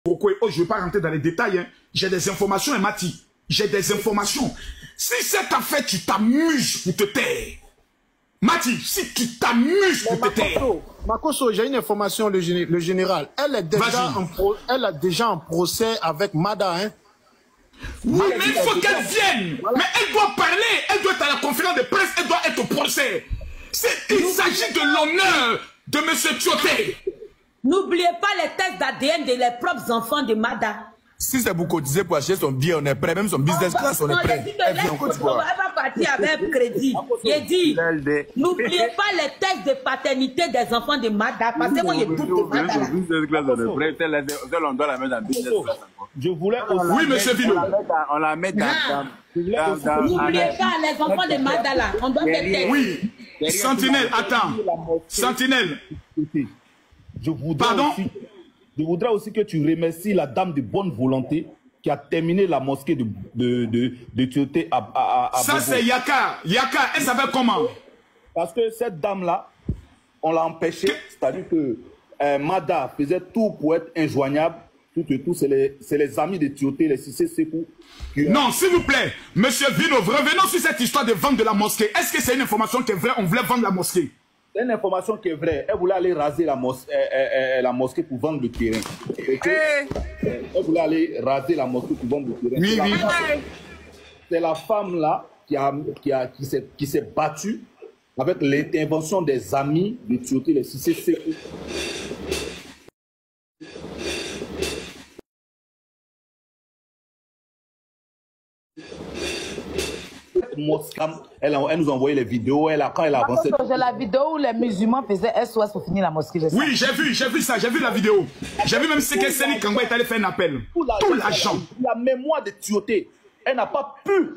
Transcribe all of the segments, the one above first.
Pourquoi? Oh, je ne vais pas rentrer dans les détails. Hein. J'ai des informations, hein, Mati. J'ai des informations. Si cette affaire, tu t'amuses pour te taire. Mati, si tu t'amuses pour te taire. Makoso, j'ai une information, le général. Elle a déjà un procès avec Mada, hein? Oui, mais il faut qu'elle vienne. Voilà. Mais elle doit parler. Elle doit être à la conférence de presse. Elle doit être au procès. Il s'agit de l'honneur de M. Tioté. N'oubliez pas les tests d'ADN de les propres enfants de Mada. Si c'est pour cotiser pour acheter son billet, on est prêt. Même son business class, on est prêt. Elle va partir avec crédit. J'ai dit, n'oubliez pas les tests de paternité des enfants de Mada. Parce que moi, il y a tout de Mada. On doit la mettre en business class. Je voulais... Oui, monsieur Vino. On la met dans... N'oubliez pas les enfants de Mada là. On doit faire test. Oui. Sentinelle, attends. Sentinelle. Je voudrais aussi que tu remercies la dame de bonne volonté qui a terminé la mosquée de Tioté à ça, c'est Yaka. Yaka, elle s'appelle comment? Parce que cette dame-là, on l'a empêchée. C'est-à-dire que Mada faisait tout pour être injoignable. Tout et tout, c'est les amis de Tioté, les Cissé Sekou. Non, s'il vous plaît, monsieur Vino, revenons sur cette histoire de vente de la mosquée. Est-ce que c'est une information qui est vraie? On voulait vendre la mosquée. C'est une information qui est vraie. Elle voulait aller raser la mosquée pour vendre le terrain. Elle voulait aller raser la mosquée pour vendre le terrain. Oui, oui. C'est la femme là qui s'est battue avec l'intervention des amis de Tioté, les Cissé Sekou. Elle nous a envoyé les vidéos. Quand elle a avancé. J'ai la vidéo où les musulmans faisaient SOS pour finir la mosquée. Oui, j'ai vu ça, j'ai vu la vidéo. J'ai vu même ce que Séni Kangwa est allé faire un appel. Tout l'argent. La mémoire de Tioté, elle n'a pas pu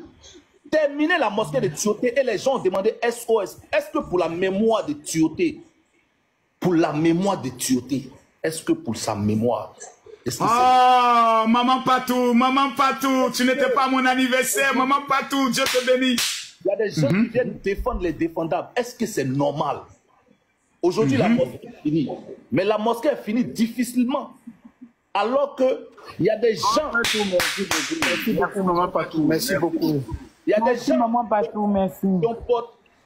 terminer la mosquée de Tioté et les gens ont demandé SOS. Est-ce que pour la mémoire de Tioté, est-ce que pour sa mémoire, oh, maman Patou, tu n'étais pas à mon anniversaire, maman Patou, Dieu te bénisse. Il y a des gens qui viennent défendre les défendables. Est-ce que c'est normal? Aujourd'hui, la mosquée est finie. Mais la mosquée est finie difficilement. Alors que il y a des gens... Merci beaucoup, maman Patou. Merci beaucoup. Il y a des gens maman Patou, merci.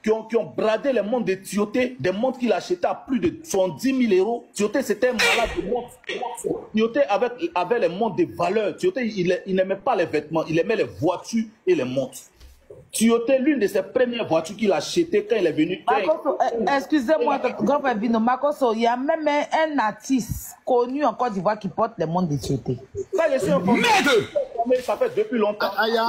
Qui ont bradé les montres de Tioté, des montres qu'il achetait à plus de 110 000 euros. Tioté, c'était un malade de montres. Tioté avait les montres de valeur. Tioté, il n'aimait pas les vêtements, il aimait les voitures et les montres. Tioté, l'une de ses premières voitures qu'il a achetées quand il est venu... Excusez-moi, grand frère Vino, Makoso, il y a même un artiste connu en Côte d'Ivoire qui porte les montres de Tioté. Ça fait depuis longtemps. Aya,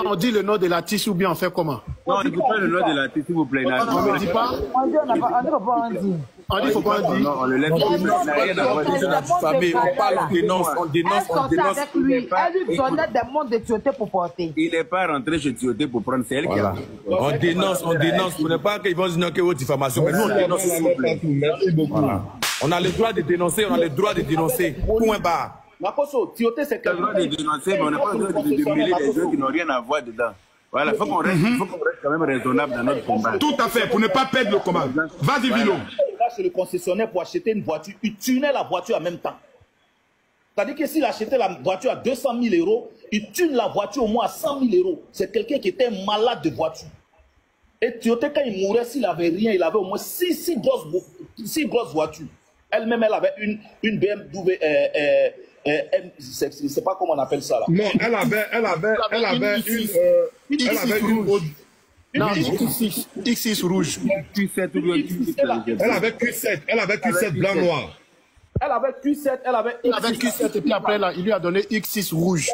on dit le nom de l'artiste ou bien on fait comment? Non, on ne dit pas le nom de l'artiste, s'il vous plaît. On ne dit pas? On dit, on ne faut pas en dire. On dit, faut pas en dire. Non, on le laisse. On parle, on dénonce. Avec lui, elle lui donnait des montres de Tioté pour porter. Il n'est pas rentré chez Tioté pour prendre, c'est elle qui a. On dénonce. Vous ne pas qu'ils vont dire que c'est diffamation, mais nous on dénonce, s'il vous plaît. Merci beaucoup. On a le droit de dénoncer, Point barre. Makoso, Tioté, c'est On a le droit de dénoncer, mais on n'a pas le droit de mêler des gens qui n'ont rien à voir dedans. Voilà, il faut qu'on reste quand même raisonnable dans notre combat. Tout à fait, pour ne pas perdre le combat. Vas-y, Vino. Il va chez le concessionnaire pour acheter une voiture, il tunait la voiture en même temps. C'est-à-dire que s'il achetait la voiture à 200 000 euros, il tune la voiture au moins à 100 000 euros. C'est quelqu'un qui était malade de voiture. Et Tioté, quand il mourait, s'il n'avait rien, il avait au moins 6 grosses voitures. Elle-même, elle avait une BMW... je ne sais pas comment on appelle ça là. Non, elle avait une X6 rouge. Elle avait Q7 blanc-noir. Elle avait Q7, elle avait Q7 et puis après là, il lui a donné X6 rouge.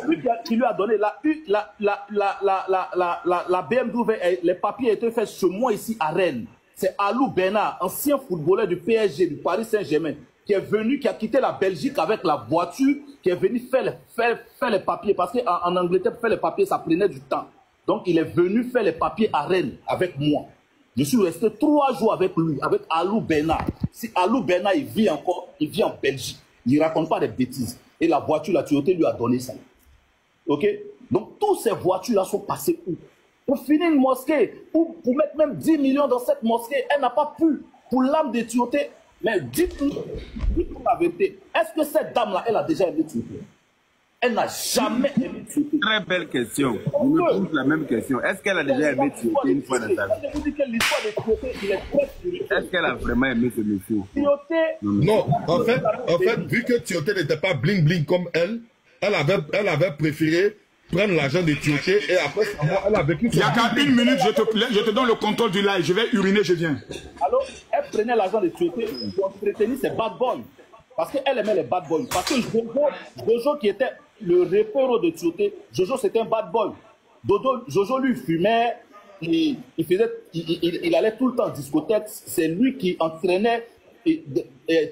Il lui a donné la BMW, les papiers étaient faits chez moi ici à Rennes. C'est Alou Bernard, ancien footballeur du PSG, du Paris Saint-Germain, qui est venu, qui a quitté la Belgique avec la voiture, qui est venu faire les papiers. Parce qu'en Angleterre, pour faire les papiers, ça prenait du temps. Donc, il est venu faire les papiers à Rennes avec moi. Je suis resté 3 jours avec lui, avec Alou Bernard. Si Alou Bernard, il vit en Belgique. Il ne raconte pas des bêtises. Et la voiture, la Tioté lui a donné ça. Ok? Donc, toutes ces voitures-là sont passées où? Pour finir une mosquée, pour mettre même 10 millions dans cette mosquée, elle n'a pas pu. Pour l'âme de Tioté, Mais dites-nous la vérité. Est-ce que cette dame-là, elle a déjà aimé Tioté? Elle n'a jamais aimé Tioté. Très belle question. Je me pose la même question. Est-ce qu'elle a déjà aimé Tioté une fois dans sa vie? Je vous dis que l'histoire de Tioté, il est très spirituel. Est-ce qu'elle a vraiment aimé ce monsieur? Tioté... Non, en fait, vu que Tioté n'était pas bling-bling comme elle avait préféré prendre l'argent de Tioté et après, elle a vécu... Il y a qu'à 1 minute, je te donne le contrôle du live. Je vais uriner, je viens. Alors, elle prenait l'argent de Tioté pour entretenir ses bad boys. Parce qu'elle aimait les bad boys. Parce que Jojo qui était le repère de Tioté, Jojo c'était un bad boy. Jojo lui fumait, il allait tout le temps en discothèque. C'est lui qui entraînait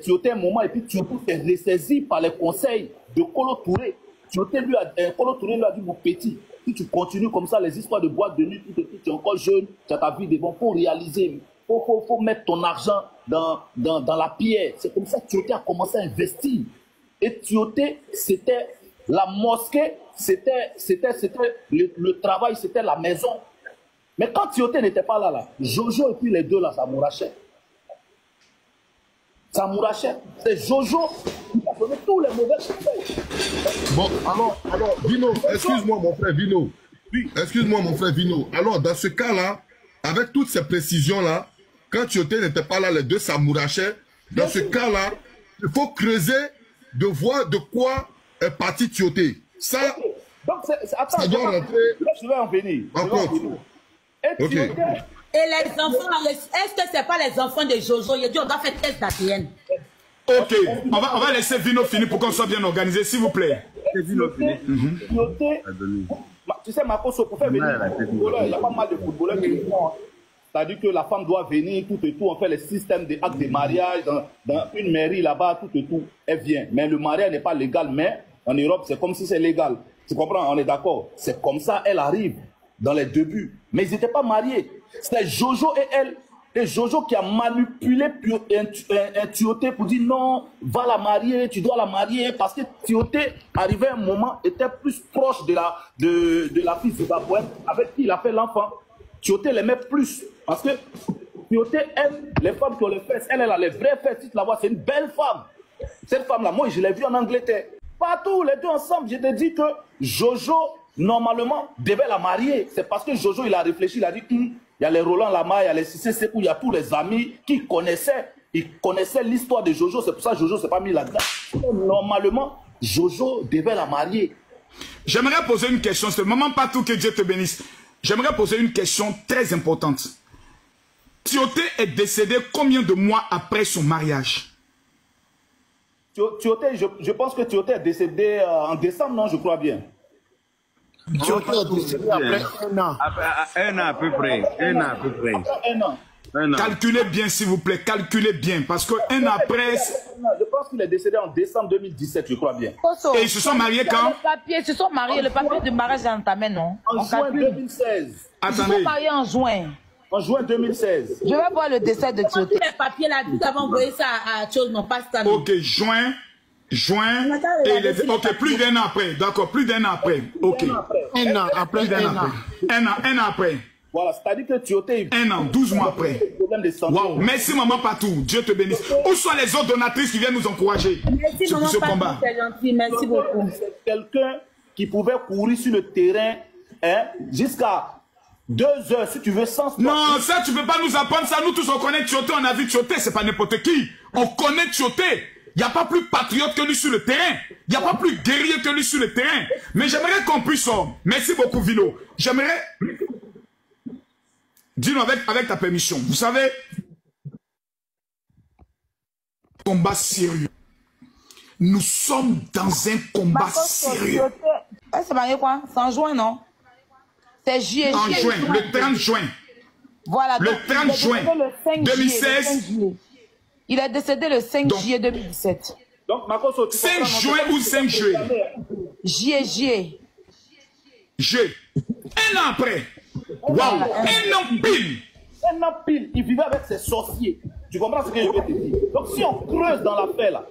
Tioté un moment et puis Tioté s'est ressaisi par les conseils de Kolo Touré. Kolo Touré lui a dit, mon petit, si tu continues comme ça, les histoires de boîte de nuit, tu es encore jeune, tu as ta vie devant, il faut réaliser, faut mettre ton argent dans la pierre. C'est comme ça que Tioté a commencé à investir. Et Tioté, c'était la mosquée, c'était le travail, c'était la maison. Mais quand Tioté n'était pas là, Jojo et puis les deux là, ça mourachait. Ça mourachait. C'est Jojo qui a donné tous les mauvais conseils. Bon, alors, Vino, excuse-moi mon frère Vino. Oui. Excuse-moi mon frère Vino. Alors, dans ce cas-là, avec toutes ces précisions-là, quand Tioté n'était pas là, les deux s'amourachaient. Dans ce cas-là, il faut creuser de voir de quoi est parti Tioté. Ça, okay. Donc, attends, ça doit rentrer. Là, je vais en venir. Et Tioté... Et les enfants, est-ce que ce n'est pas les enfants de Jojo? Il a dit on doit faire test d'ADN. Ok, on va laisser Vino finir pour qu'on soit bien organisé, s'il vous plaît. Tioté, tu sais, Makoso, pour faire venir les footballeurs, il y a pas mal de footballeurs qui font. C'est-à-dire que la femme doit venir, tout et tout. On fait les systèmes d'actes de mariage dans une mairie là-bas, tout et tout. Elle vient. Mais le mariage n'est pas légal. Mais en Europe, c'est comme si c'est légal. Tu comprends? On est d'accord. C'est comme ça, elle arrive dans les débuts. Mais ils n'étaient pas mariés. C'était Jojo et elle. Et Jojo qui a manipulé un Tioté pour dire non, va la marier, tu dois la marier. Parce que Tioté, arrivé à un moment, était plus proche de la fille zimbabwéenne avec qui il a fait l'enfant. Tioté l'aimait plus. Parce que Tioté aime les femmes qui ont les fesses. Elle a les vraies fesses. Tu la vois, c'est une belle femme. Cette femme-là, moi, je l'ai vue en Angleterre. Partout, les deux ensemble, je te dis que Jojo, normalement, devait la marier. C'est parce que Jojo, il a réfléchi, il a dit, il y a les Roland Lama, il y a les Cissé Sekou, il y a tous les amis qui connaissaient. Ils connaissaient l'histoire de Jojo. C'est pour ça que Jojo ne s'est pas mis là-dedans. Normalement, Jojo devait la marier. J'aimerais poser une question. C'est maman Patou, que Dieu te bénisse. J'aimerais poser une question très importante. Tioté est décédé combien de mois après son mariage? Tioté, je pense que Tioté est décédé en décembre, non, je crois bien. Tioté est décédé après 1 an. Un an à peu près. Un an à peu près. Après 1 an. Calculez bien, s'il vous plaît. Calculez bien. Parce que un an après... Je pense qu'il est décédé en décembre 2017, je crois bien. Et ils se sont mariés quand? Ils se sont mariés. Le papier de mariage est dans ta main, non? En juin 2016. Ils se sont mariés en juin. En juin 2016. Je vais voir le décès de Tioté. Les papiers là, nous avons envoyé ça à chose, non pas ça. Ok, juin. Et les... Ok, plus d'1 an après. D'accord, plus d'1 an après. Ok. 1 an après. Un an après. Voilà, c'est-à-dire que Tioté... 1 an, 12 mois après. Wow, merci maman Patou. Dieu te bénisse. Où sont les autres donatrices qui viennent nous encourager? Merci maman Patou, c'est gentil. Merci beaucoup. C'est quelqu'un qui pouvait courir sur le terrain jusqu'à 2 heures, si tu veux, sans sport. Non, ça, tu ne peux pas nous apprendre ça. Nous tous, on connaît Tioté, on a vu Tioté, c'est pas n'importe qui. On connaît Tioté. Il n'y a pas plus patriote que lui sur le terrain. Il n'y a pas plus guerrier que lui sur le terrain. Mais j'aimerais qu'on puisse... Merci beaucoup, Vino. J'aimerais... Dis-nous avec ta permission. Vous savez... Combat sérieux. Nous sommes dans un combat sérieux. C'est marié quoi? C'est en juin, non? C'est juillet. En juin, le 30 juin. Voilà. Le 30 juin 2016. Il est décédé le 5 juillet 2017. Donc, Makoso, 5 juin ou 5 juillet? Juillet. Juillet. 1 an après. Waouh. 1 an pile. 1 an pile. Il vivait avec ses sorciers. Tu comprends ce que je veux te dire? Donc, si on creuse dans l'affaire là,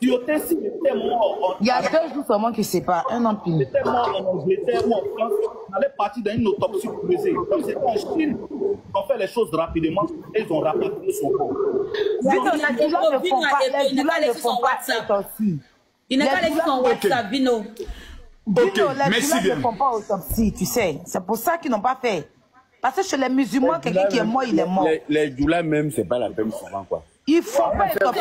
Tioté, s'il était mort Il y a 2 jours seulement qui ne sait pas, un an plus. Il était mort en Angleterre ou en France, on allait partir dans une autopsie creusée. Comme c'est en Chine, on fait les choses rapidement et ils ont rapatrié son corps. Il n'a pas son WhatsApp. Il n'a pas laissé son WhatsApp, Vino. Les douleurs ne font pas autopsie, tu sais. C'est pour ça qu'ils n'ont pas fait. Parce que chez les musulmans, quelqu'un qui est mort, il est mort. Les doulas même, c'est pas la peine souvent, quoi. Il faut pas être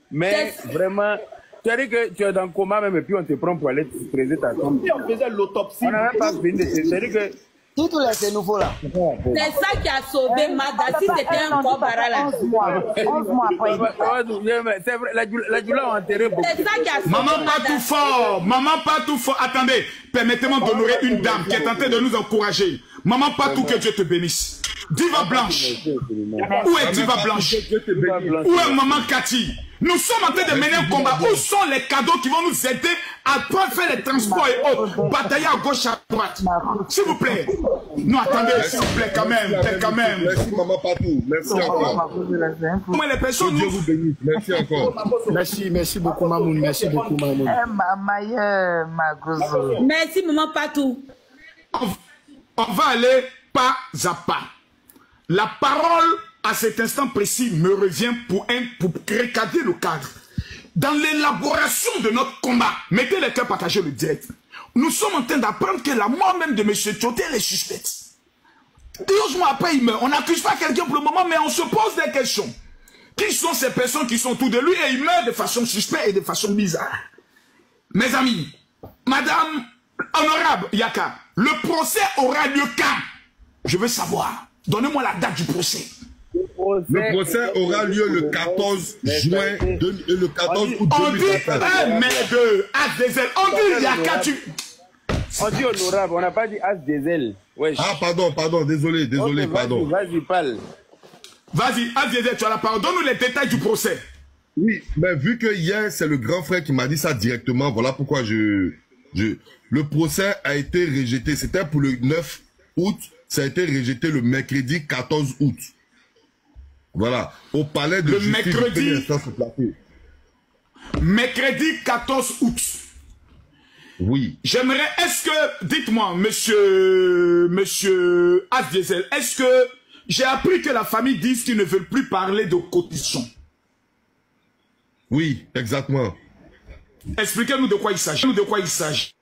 mais vraiment, tu as dit que tu es dans le coma même et puis on te prend pour aller te creuser ta tombe. Si on faisait l'autopsie, on n'a même pas fini. C'est-à-dire que tout c'est nouveau là. C'est ça qui a sauvé Mada. Si c'était un corps là. 11 mois après. C'est vrai, la douleur a enterré beaucoup. C'est ça qui a sauvé Maman pas tout fort. Maman pas tout fort. Attendez, permettez-moi d'honorer une dame qui est en train de nous encourager. Maman pas tout, que Dieu te bénisse. Diva Blanche. Où est Diva Blanche? Où est Maman Cathy? Nous sommes en train de mener un combat. Où sont les cadeaux qui vont nous aider à pouvoir faire les transports et autres? Batailler à gauche, à droite. S'il vous plaît. Non, attendez, s'il vous plaît, quand même. Merci, Maman Patou. Merci encore. Comment les personnes Dieu vous bénisse. Merci encore. Merci beaucoup, Mamoun. Merci beaucoup, Mamoun. Merci, Maman Patou. On va aller pas à pas. La parole à cet instant précis me revient pour recadrer le cadre. Dans l'élaboration de notre combat, mettez les cœurs, partagez le direct. Nous sommes en train d'apprendre que la mort même de M. Tioté est suspecte. 12 mois après, il meurt. On n'accuse pas quelqu'un pour le moment, mais on se pose des questions. Qui sont ces personnes qui sont autour de lui et il meurt de façon suspecte et de façon bizarre? Mes amis, Madame Honorable Yaka, le procès aura lieu quand? Je veux savoir. Donnez-moi la date du procès. Le procès aura lieu le 14 juin et le 14 août 2024. On dit un mais de As-Diesel. On dit Yaka, tu... On dit honorable, on n'a pas dit As-Diesel. Ouais. Ah, pardon, désolé, pardon. Vas-y, parle. Vas-y, As-Diesel, tu as la parole. Donne-nous les détails du procès. Oui, mais vu que hier, c'est le grand frère qui m'a dit ça directement, voilà pourquoi le procès a été rejeté. C'était pour le 9 août, ça a été rejeté le mercredi 14 août. Voilà, au palais de justice. Mercredi 14 août. Oui. J'aimerais, est-ce que, dites-moi, monsieur As-Diesel, est-ce que j'ai appris que la famille dit qu'ils ne veulent plus parler de cotisation? Oui, exactement. Expliquez-nous de quoi il s'agit.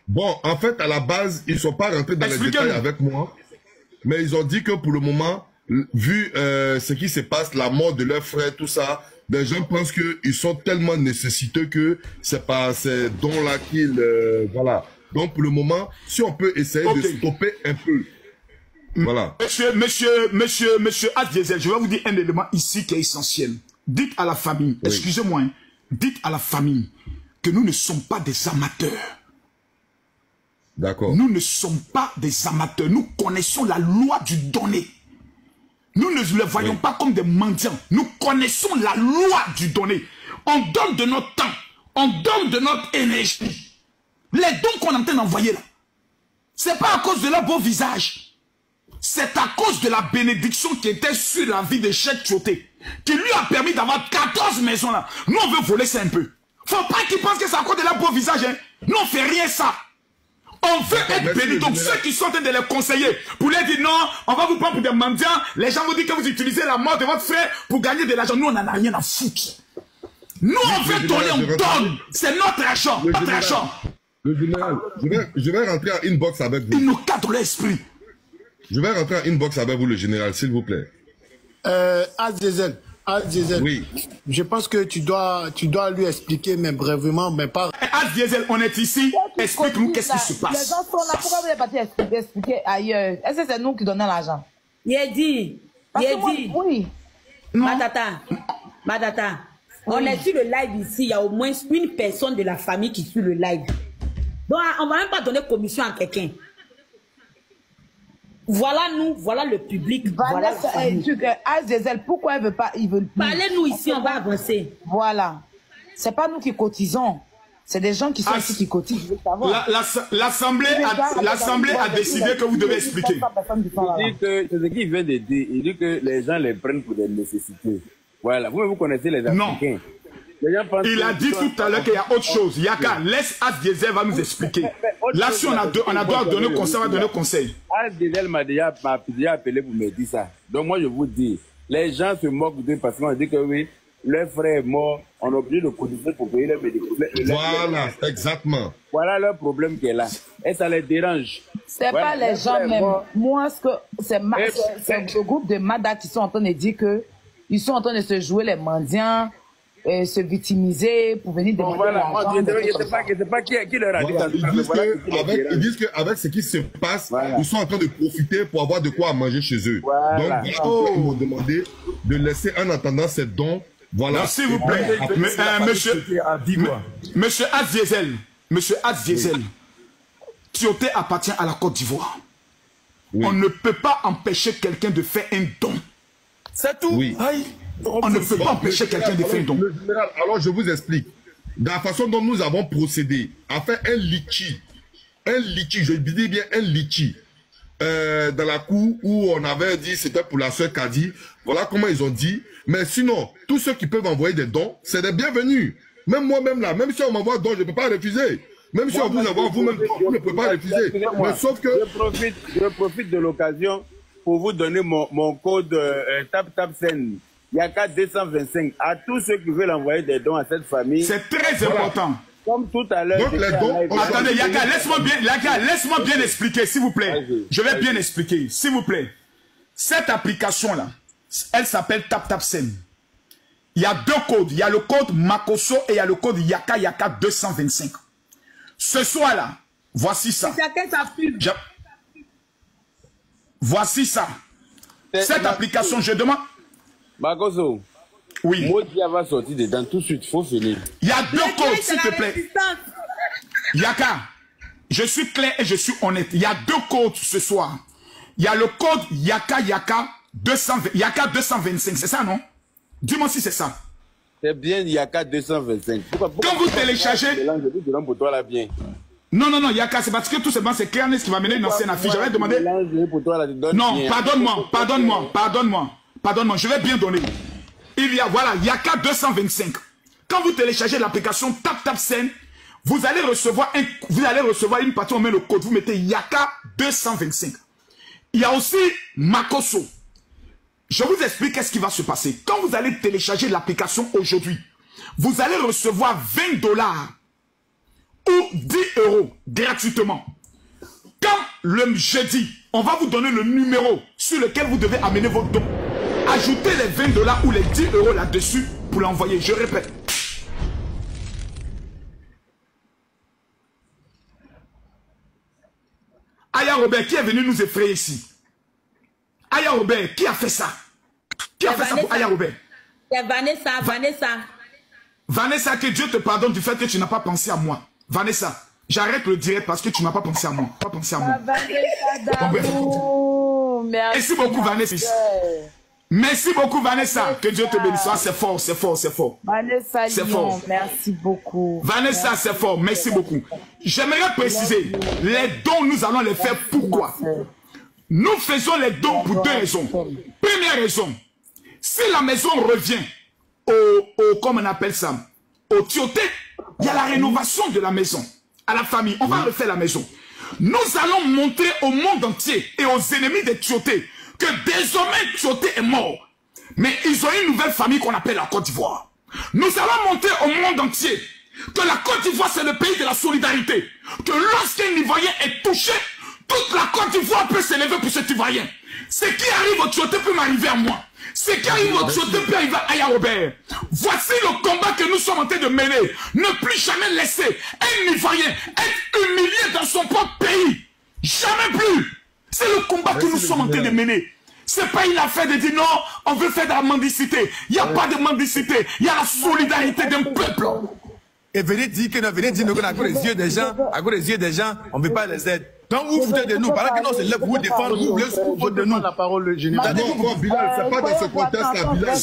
Bon, en fait, à la base, ils ne sont pas rentrés dans les détails avec moi, mais ils ont dit que pour le moment, vu ce qui se passe, la mort de leur frère, tout ça, les gens pensent qu'ils sont tellement nécessiteux que c'est pas ces dons-là qu'ils... Donc, pour le moment, si on peut essayer de stopper un peu. Voilà. Monsieur As-Diesel, je vais vous dire un élément ici qui est essentiel. Dites à la famille, excusez-moi, dites à la famille que nous ne sommes pas des amateurs. D'accord. Nous ne sommes pas des amateurs. Nous connaissons la loi du donner. Nous ne les voyons pas comme des mendiants. Nous connaissons la loi du donner. On donne de notre temps. On donne de notre énergie. Les dons qu'on est en train d'envoyer là, c'est pas à cause de leur beau visage. C'est à cause de la bénédiction qui était sur la vie de Cheikh Tioté, qui lui a permis d'avoir 14 maisons là. Nous, on veut voler ça un peu. Faut pas qu'ils pensent que c'est à cause de leur beau visage. Hein. Nous, on fait rien ça. On veut être béni. Donc ceux qui sont en train de les conseiller, pour les dire non, on va vous prendre pour des mendiants, les gens vous disent que vous utilisez la mort de votre frère pour gagner de l'argent. Nous, on n'en a rien à foutre. Nous, on veut donner, on donne. C'est notre argent. Notre argent. Le général, je vais rentrer en inbox avec vous. Il nous cadre l'esprit. Je vais rentrer en inbox avec vous, le général, s'il vous plaît. As-Diesel, oui. Je pense que tu dois lui expliquer, mais brièvement, mais pas... As-Diesel, on est ici, explique-nous qu'est-ce qui se passe. Les gens sont là, pourquoi vous n'êtes pas expliquer ailleurs? Est-ce que c'est nous qui donnons l'argent? Oui. Madata, on est sur le live ici, il y a au moins une personne de la famille qui suit le live. Donc, on ne va même pas donner commission à quelqu'un. Voilà nous, voilà le public. Voilà As-Diesel, pourquoi ils veulent pas, ils veulent plus? Parlez-nous ici, on va avancer. Voilà. C'est pas nous qui cotisons. C'est des gens qui sont ici qui cotisent. Je veux savoir. L'Assemblée a décidé que vous devez expliquer. Il dit que c'est ce qu'il vient de dire. Il dit que les gens les prennent pour des nécessités. Voilà. Vous connaissez les Africains. Il a dit tout à l'heure qu'il y a autre chose. Yaka, laisse As Diesel va nous expliquer. Là, si on a droit de donner conseil, on va donner conseil. As Diesel m'a déjà appelé pour me dire ça. Donc moi, je vous dis, les gens se moquent d'eux parce qu'on dit que oui, leur frère est mort, on est obligé de cotiser pour payer les médicaments. Voilà, exactement. Voilà leur problème qui est là. Et ça les dérange. C'est pas les gens même. Moi, c'est le groupe de Mada qui sont en train de dire que ils sont en train de se jouer les mendiants, se victimiser pour venir demander l'argent. Je ne sais pas qui leur a dit. Ils disent qu'avec ce qui se passe, ils sont en train de profiter pour avoir de quoi manger chez eux. Voilà. Donc, ils m'ont demandé de laisser en attendant ces dons. Voilà. S'il vous plaît, monsieur As Diesel, Tioté appartient à la Côte d'Ivoire. Oui. On ne peut pas empêcher quelqu'un de faire un don. C'est tout. Oui. On ne peut pas empêcher quelqu'un de faire un don. Alors, je vous explique. Dans la façon dont nous avons procédé, à faire un litchi, je dis bien un litchi, dans la cour où on avait dit c'était pour la soeur Kadi. Voilà comment ils ont dit. Mais sinon, tous ceux qui peuvent envoyer des dons, c'est des bienvenus. Même moi-même là, même si on m'envoie un don, je ne peux pas refuser. Même si on vous envoie vous-même, vous ne pouvez pas refuser. Mais sauf que... Je profite de l'occasion pour vous donner mon code TapTapSend. Yaka 225. À tous ceux qui veulent envoyer des dons à cette famille. C'est très important. Comme tout à l'heure. Donc les dons... Attendez, Yaka, laisse-moi bien expliquer, s'il vous plaît. Je vais bien expliquer, s'il vous plaît. Cette application-là, elle s'appelle TapTapSend. Il y a deux codes. Il y a le code Makoso et il y a le code Yaka 225. Ce soir-là, voici ça. Voici ça. Cette application, je demande... Makoso. Oui. Modia va sortir dedans tout de suite. Il faut finir. Il y a deux codes, s'il te plaît. Yaka, je suis clair et je suis honnête. Il y a deux codes ce soir. Il y a le code Yaka 225. C'est ça, non? Dis-moi si c'est ça. C'est bien Yaka 225. Quand vous téléchargez... pour toi là bien. Non, Yaka, c'est parce que tout simplement, c'est Clearness qui va mener une ancienne affiche. J'avais demandé... Non, pardonne-moi, je vais bien donner. Il y a, voilà, Yaka 225. Quand vous téléchargez l'application TapTapSend, vous allez recevoir une partie, on met le code, vous mettez Yaka 225. Il y a aussi Makoso. Je vous explique qu'est-ce qui va se passer. Quand vous allez télécharger l'application aujourd'hui, vous allez recevoir $20 ou 10 € gratuitement. Quand le jeudi, on va vous donner le numéro sur lequel vous devez amener vos dons. Ajoutez les $20 ou les 10 € là-dessus pour l'envoyer. Je répète. Aya Robert, qui est venu nous effrayer ici? Aya Robert, qui a fait ça? Qui a fait ça pour Aya Robert? C'est Vanessa. Vanessa, que Dieu te pardonne du fait que tu n'as pas pensé à moi. Vanessa, j'arrête le direct parce que tu n'as pas pensé à moi. Pas pensé à moi. Merci beaucoup, Vanessa. Merci beaucoup, Vanessa. Que Dieu te bénisse. C'est fort. Vanessa, c'est fort. Merci beaucoup. Vanessa, c'est fort. Merci beaucoup. J'aimerais préciser, les dons, nous allons les faire pourquoi? Nous faisons les dons pour deux raisons. Première raison, si la maison revient comme on appelle ça, au Tioté, il y a la rénovation de la maison. À la famille, on va refaire la maison. Nous allons montrer au monde entier et aux ennemis des Tioté que désormais Tioté est mort. Mais ils ont une nouvelle famille qu'on appelle la Côte d'Ivoire. Nous allons montrer au monde entier que la Côte d'Ivoire c'est le pays de la solidarité. Que lorsqu'un Ivoirien est touché, toute la Côte d'Ivoire peut s'élever pour cet Ivoirien. Ce qui arrive au Tioté peut m'arriver à moi. Ce qui arrive au Tioté peut arriver à Aya Robert. Voici le combat que nous sommes en train de mener. Ne plus jamais laisser un Ivoirien être humilié dans son propre pays. Jamais plus. C'est le combat que nous sommes en train de mener. C'est pas une affaire de dire non, on veut faire de la mendicité. Il n'y a pas de mendicité. Il y a la solidarité d'un peuple. Et venez dire que à cause des yeux des gens, on ne veut pas les aider. Donc vous foutez de nous, pendant que nous se lève pour vous défendre, vous voulez se foutre de nous. La parole, le général. Non, Bilal, c'est pas dans ce contexte-là, Bilal.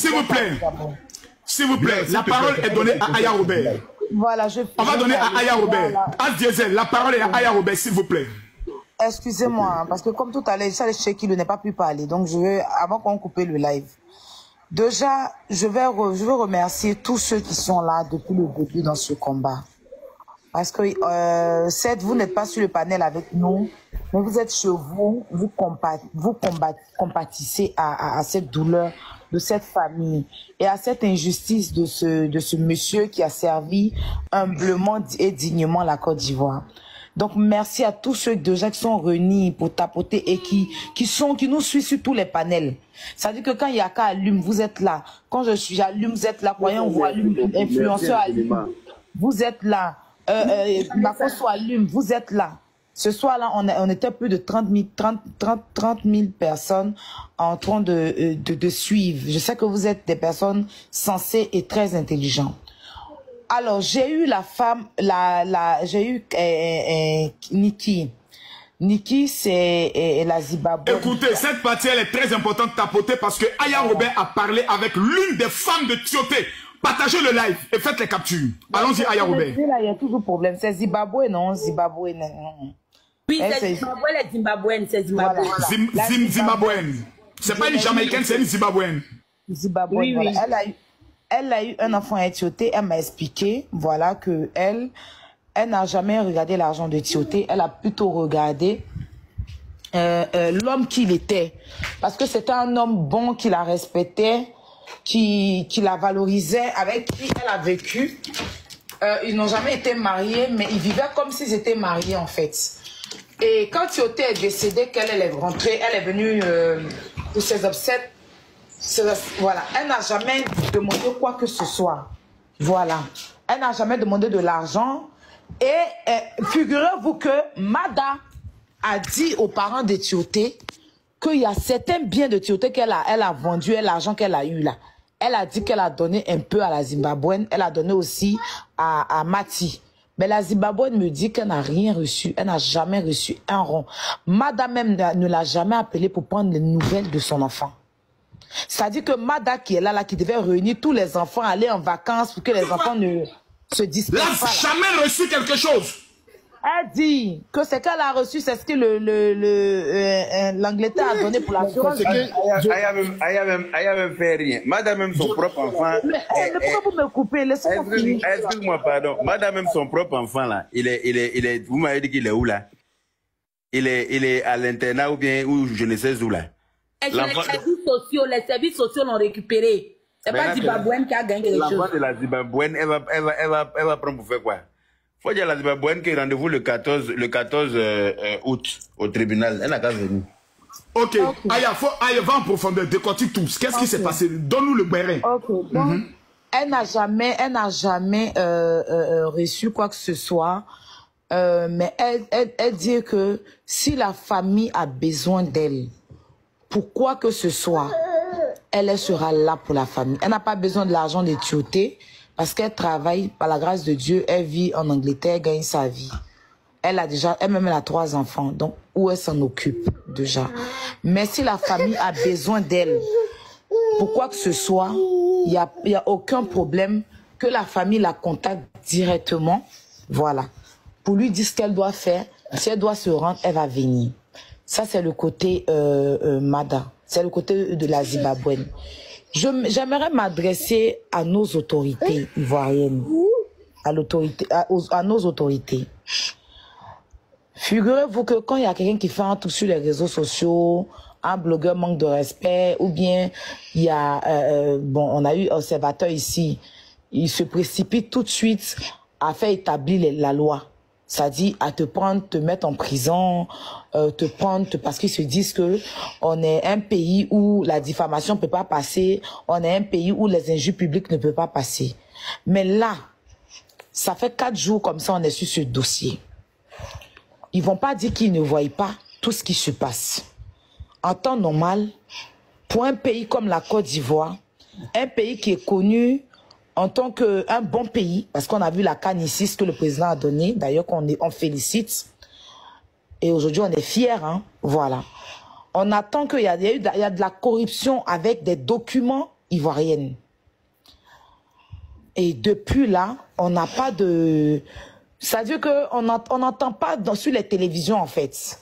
S'il vous plaît, la parole est donnée à Aya Robert. Voilà, on va donner à Aya Robert. As Diesel, la parole est à Aya Robert, s'il vous plaît. Excusez-moi, parce que comme tout à l'heure, Charles Chekilo n'est pas pu parler. Donc, je vais, avant qu'on coupe le live, déjà, je vais remercier tous ceux qui sont là depuis le début dans ce combat. Parce que, certes, vous n'êtes pas sur le panel avec nous, mais vous êtes chez vous, vous compatissez à cette douleur de cette famille et à cette injustice de ce monsieur qui a servi humblement et dignement la Côte d'Ivoire. Donc, merci à tous ceux déjà qui sont réunis pour tapoter et qui nous suivent sur tous les panels. Ça veut dire que quand il y a qu'à allume, vous êtes là. Quand je suis allume, vous êtes là. Croyant vous allume, influenceur allume, vous êtes là. Makoso allume, vous êtes là. Ce soir-là, on était plus de 30 000 personnes en train de suivre. Je sais que vous êtes des personnes sensées et très intelligentes. Alors, j'ai eu la femme, j'ai eu Nikki. Nikki, c'est la Zimbabwe. Écoutez, cette partie, elle est très importante de tapoter parce que Aya Robert a parlé avec l'une des femmes de Tioté. Partagez le live et faites les captures. Allons-y, Aya Robert. Il y a toujours problème. C'est Zimbabwe, non? Zimbabwe, non. Oui, c'est Zimbabwe, les Zimbabwéennes, c'est Zimbabwe. Voilà. Zimbabwéenne. C'est pas une Jamaïcaine, c'est une Zimbabwéenne. Zimbabwe, oui, voilà. oui. Elle a eu un enfant à Tioté. Elle m'a expliqué, voilà, que elle n'a jamais regardé l'argent de Tioté. Elle a plutôt regardé l'homme qu'il était. Parce que c'était un homme bon qui la respectait, qui la valorisait, avec qui elle a vécu. Ils n'ont jamais été mariés, mais ils vivaient comme s'ils étaient mariés, en fait. Et quand Tioté est décédée, qu'elle est rentrée, elle est venue de ses obsèques. Voilà, elle n'a jamais demandé quoi que ce soit. Voilà, elle n'a jamais demandé de l'argent. Et figurez-vous que Mada a dit aux parents de Tioté qu'il y a certains biens de Tioté qu'elle a vendus et l'argent qu'elle a eu là. Elle a dit qu'elle a donné un peu à la Zimbabwéenne, elle a donné aussi à Mati. Mais la Zimbabwéenne me dit qu'elle n'a rien reçu, elle n'a jamais reçu un rond. Mada même ne l'a jamais appelé pour prendre les nouvelles de son enfant. C'est-à-dire que Mada qui est là, qui devait réunir tous les enfants, aller en vacances pour que les enfants ne se dispersent pas. Elle n'a jamais reçu quelque chose. Elle dit que ce qu'elle a reçu, c'est ce que l'Angleterre a donné pour l'assurance. Aya même fait rien. Madame même son propre enfant. Mais pourquoi vous me coupez? Laissez-moi finir. Excuse-moi, pardon. Madame même son propre enfant là. Il est. Vous m'avez dit qu'il est où là? Il est à l'internat ou bien où je ne sais où là. Et les services sociaux l'ont récupéré. C'est pas Zimbabwéenne qui a gagné quelque chose. L'enfant de la Zimbabwéenne, elle va prendre pour faire quoi? Faut dire à la Zimbabwéenne qu'il y a rendez-vous le 14 août au tribunal. Elle n'a qu'à venir. Ok. Aya, va en profondeur, décortique tout. Qu'est-ce qui s'est passé? Donne-nous le béret. Ok. Donc, elle n'a jamais reçu quoi que ce soit. Mais elle dit que si la famille a besoin d'elle, pour quoi que ce soit, elle sera là pour la famille. Elle n'a pas besoin de l'argent de Tioté parce qu'elle travaille, par la grâce de Dieu, elle vit en Angleterre, elle gagne sa vie. Elle-même a 3 enfants, donc où elle s'en occupe déjà. Mais si la famille a besoin d'elle, pour quoi que ce soit, il y a aucun problème que la famille la contacte directement, voilà, pour lui dire ce qu'elle doit faire. Si elle doit se rendre, elle va venir. Ça, c'est le côté Mada. C'est le côté de la Zimbabwéenne. J'aimerais m'adresser à nos autorités ivoiriennes, à nos autorités. Figurez-vous que quand il y a quelqu'un qui fait un truc sur les réseaux sociaux, un blogueur manque de respect, ou bien il y a, on a eu observateur ici, il se précipite tout de suite à faire établir la loi. C'est-à-dire à te prendre, te mettre en prison, parce qu'ils se disent que on est un pays où la diffamation ne peut pas passer, on est un pays où les injures publiques ne peuvent pas passer. Mais là, ça fait 4 jours comme ça, on est sur ce dossier. Ils vont pas dire qu'ils ne voient pas tout ce qui se passe. En temps normal, pour un pays comme la Côte d'Ivoire, un pays qui est connu en tant qu'un bon pays, parce qu'on a vu la canne ici, ce que le président a donné, d'ailleurs on félicite, et aujourd'hui on est fiers, hein, voilà. On attend qu'il y a de la corruption avec des documents ivoiriens. Et depuis là, on n'a pas de... C'est-à-dire qu'on n'entend pas sur les télévisions, en fait.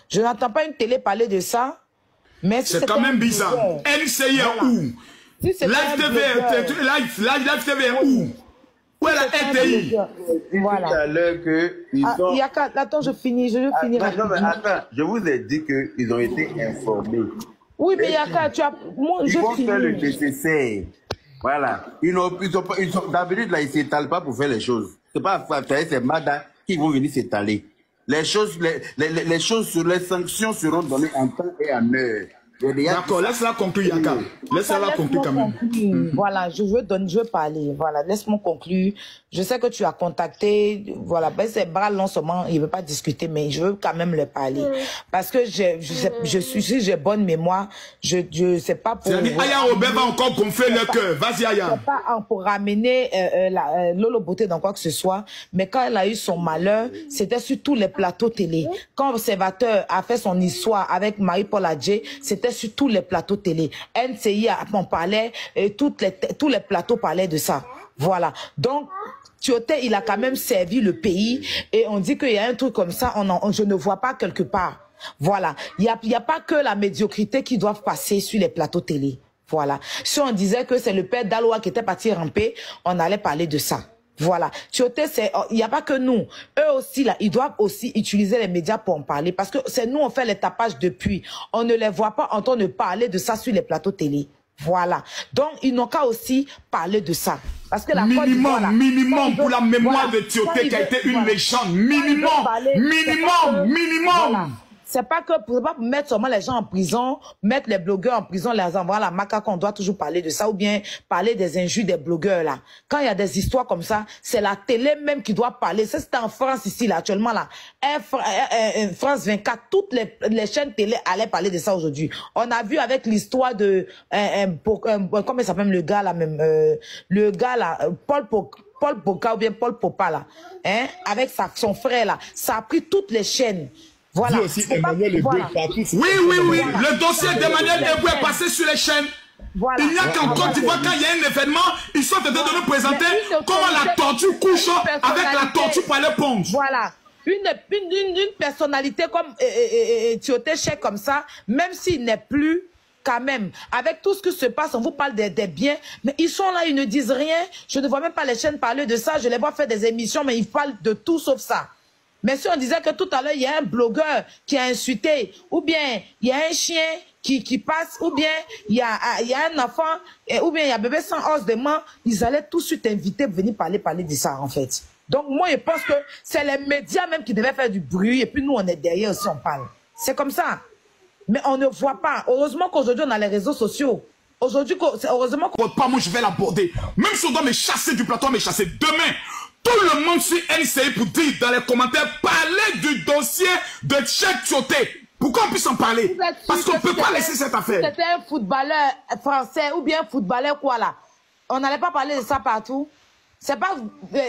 Je n'entends pas une télé parler de ça. Mais c'est quand même bizarre. NCI est où? Live TV est où? Où est la RTI? Voilà. Tout à l'heure que attends, je finis. Je attends, je vous ai dit qu'ils ont été informés. Oui, mais Yaka, ils vont faire le nécessaire. Voilà. D'habitude, là, ils ne s'étalent pas pour faire les choses. C'est pas c'est Mada qui vont venir s'étaler. Les choses sur les sanctions seront données en temps et en heure. D'accord, laisse-la conclure, Yaka. Laisse-la conclure quand même. Voilà, je veux parler. Voilà, laisse-moi conclure. Je sais que tu as contacté, voilà, ben c'est bras non seulement, il veut pas discuter, mais je veux quand même le parler. Parce que si j'ai bonne mémoire, je sais pas pour... Aya Robert va encore gonfler le cœur. Vas-y, Aya. C'est pas pour ramener Lolo Beauté dans quoi que ce soit, mais quand elle a eu son malheur, c'était sur tous les plateaux télé. Quand Observateur a fait son histoire avec Marie-Paul Adjé, c'était sur tous les plateaux télé. NCI en parlait, et tous les plateaux parlaient de ça. Voilà. Donc, Tioté, il a quand même servi le pays et on dit qu'il y a un truc comme ça, je ne vois pas quelque part. Voilà. Il y a pas que la médiocrité qui doit passer sur les plateaux télé. Voilà. Si on disait que c'est le père d'Aloa qui était parti ramper, on allait parler de ça. Voilà. Tioté, il n'y a pas que nous. Eux aussi, là, ils doivent aussi utiliser les médias pour en parler. Parce que c'est nous, on fait les tapages depuis. On ne les voit pas entendre parler de ça sur les plateaux télé. Voilà. Donc, ils n'ont qu'à aussi parler de ça. Parce que la minimum pour la mémoire de Tioté qui a été une légende. Minimum. Voilà. C'est pas pour mettre seulement les gens en prison, mettre les blogueurs en prison, les envoyer à la macaque, on doit toujours parler de ça, ou bien parler des injures des blogueurs, là. Quand il y a des histoires comme ça, c'est la télé même qui doit parler. Ça, c'est en France, ici, là, actuellement, là. France 24, toutes les chaînes télé allaient parler de ça aujourd'hui. On a vu avec l'histoire de, comment il s'appelle le gars, là, même, le gars, là, Paul Poca, ou bien Paul Popa, là. Hein, avec son frère, là. Ça a pris toutes les chaînes. Voilà. Aussi, Emmanuel Eboué partout. Oui. Le dossier d'Emmanuel Eboué est passé sur les chaînes. Voilà. Il n'y a qu'en Côte d'Ivoire, quand il y a un événement, ils sont en train de nous présenter comment la tortue couche avec la tortue pour aller pondre. Voilà. Une personnalité comme Tioté Chèque comme ça, même s'il n'est plus, quand même, avec tout ce qui se passe, on vous parle des biens, mais ils sont là, ils ne disent rien. Je ne vois même pas les chaînes parler de ça. Je les vois faire des émissions, mais ils parlent de tout sauf ça. Mais si on disait que tout à l'heure, il y a un blogueur qui a insulté, ou bien il y a un chien qui passe, ou bien il y a un enfant, ou bien il y a bébé sans os de main, ils allaient tout de suite inviter pour venir parler de ça, en fait. Donc moi, je pense que c'est les médias même qui devaient faire du bruit, et puis nous, on est derrière aussi, on parle. C'est comme ça. Mais on ne voit pas. Heureusement qu'aujourd'hui, on a les réseaux sociaux. Aujourd'hui, heureusement qu'on... Pas moi, je vais l'aborder. Même si on doit me chasser du plateau, me chasser demain. Tout le monde sur NCI pour dire dans les commentaires, parler du dossier de Cheikh Tioté. Pourquoi on puisse en parler? Parce qu'on ne peut pas laisser cette affaire. C'était un footballeur français ou bien un footballeur quoi là? On n'allait pas parler de ça partout. C'est pas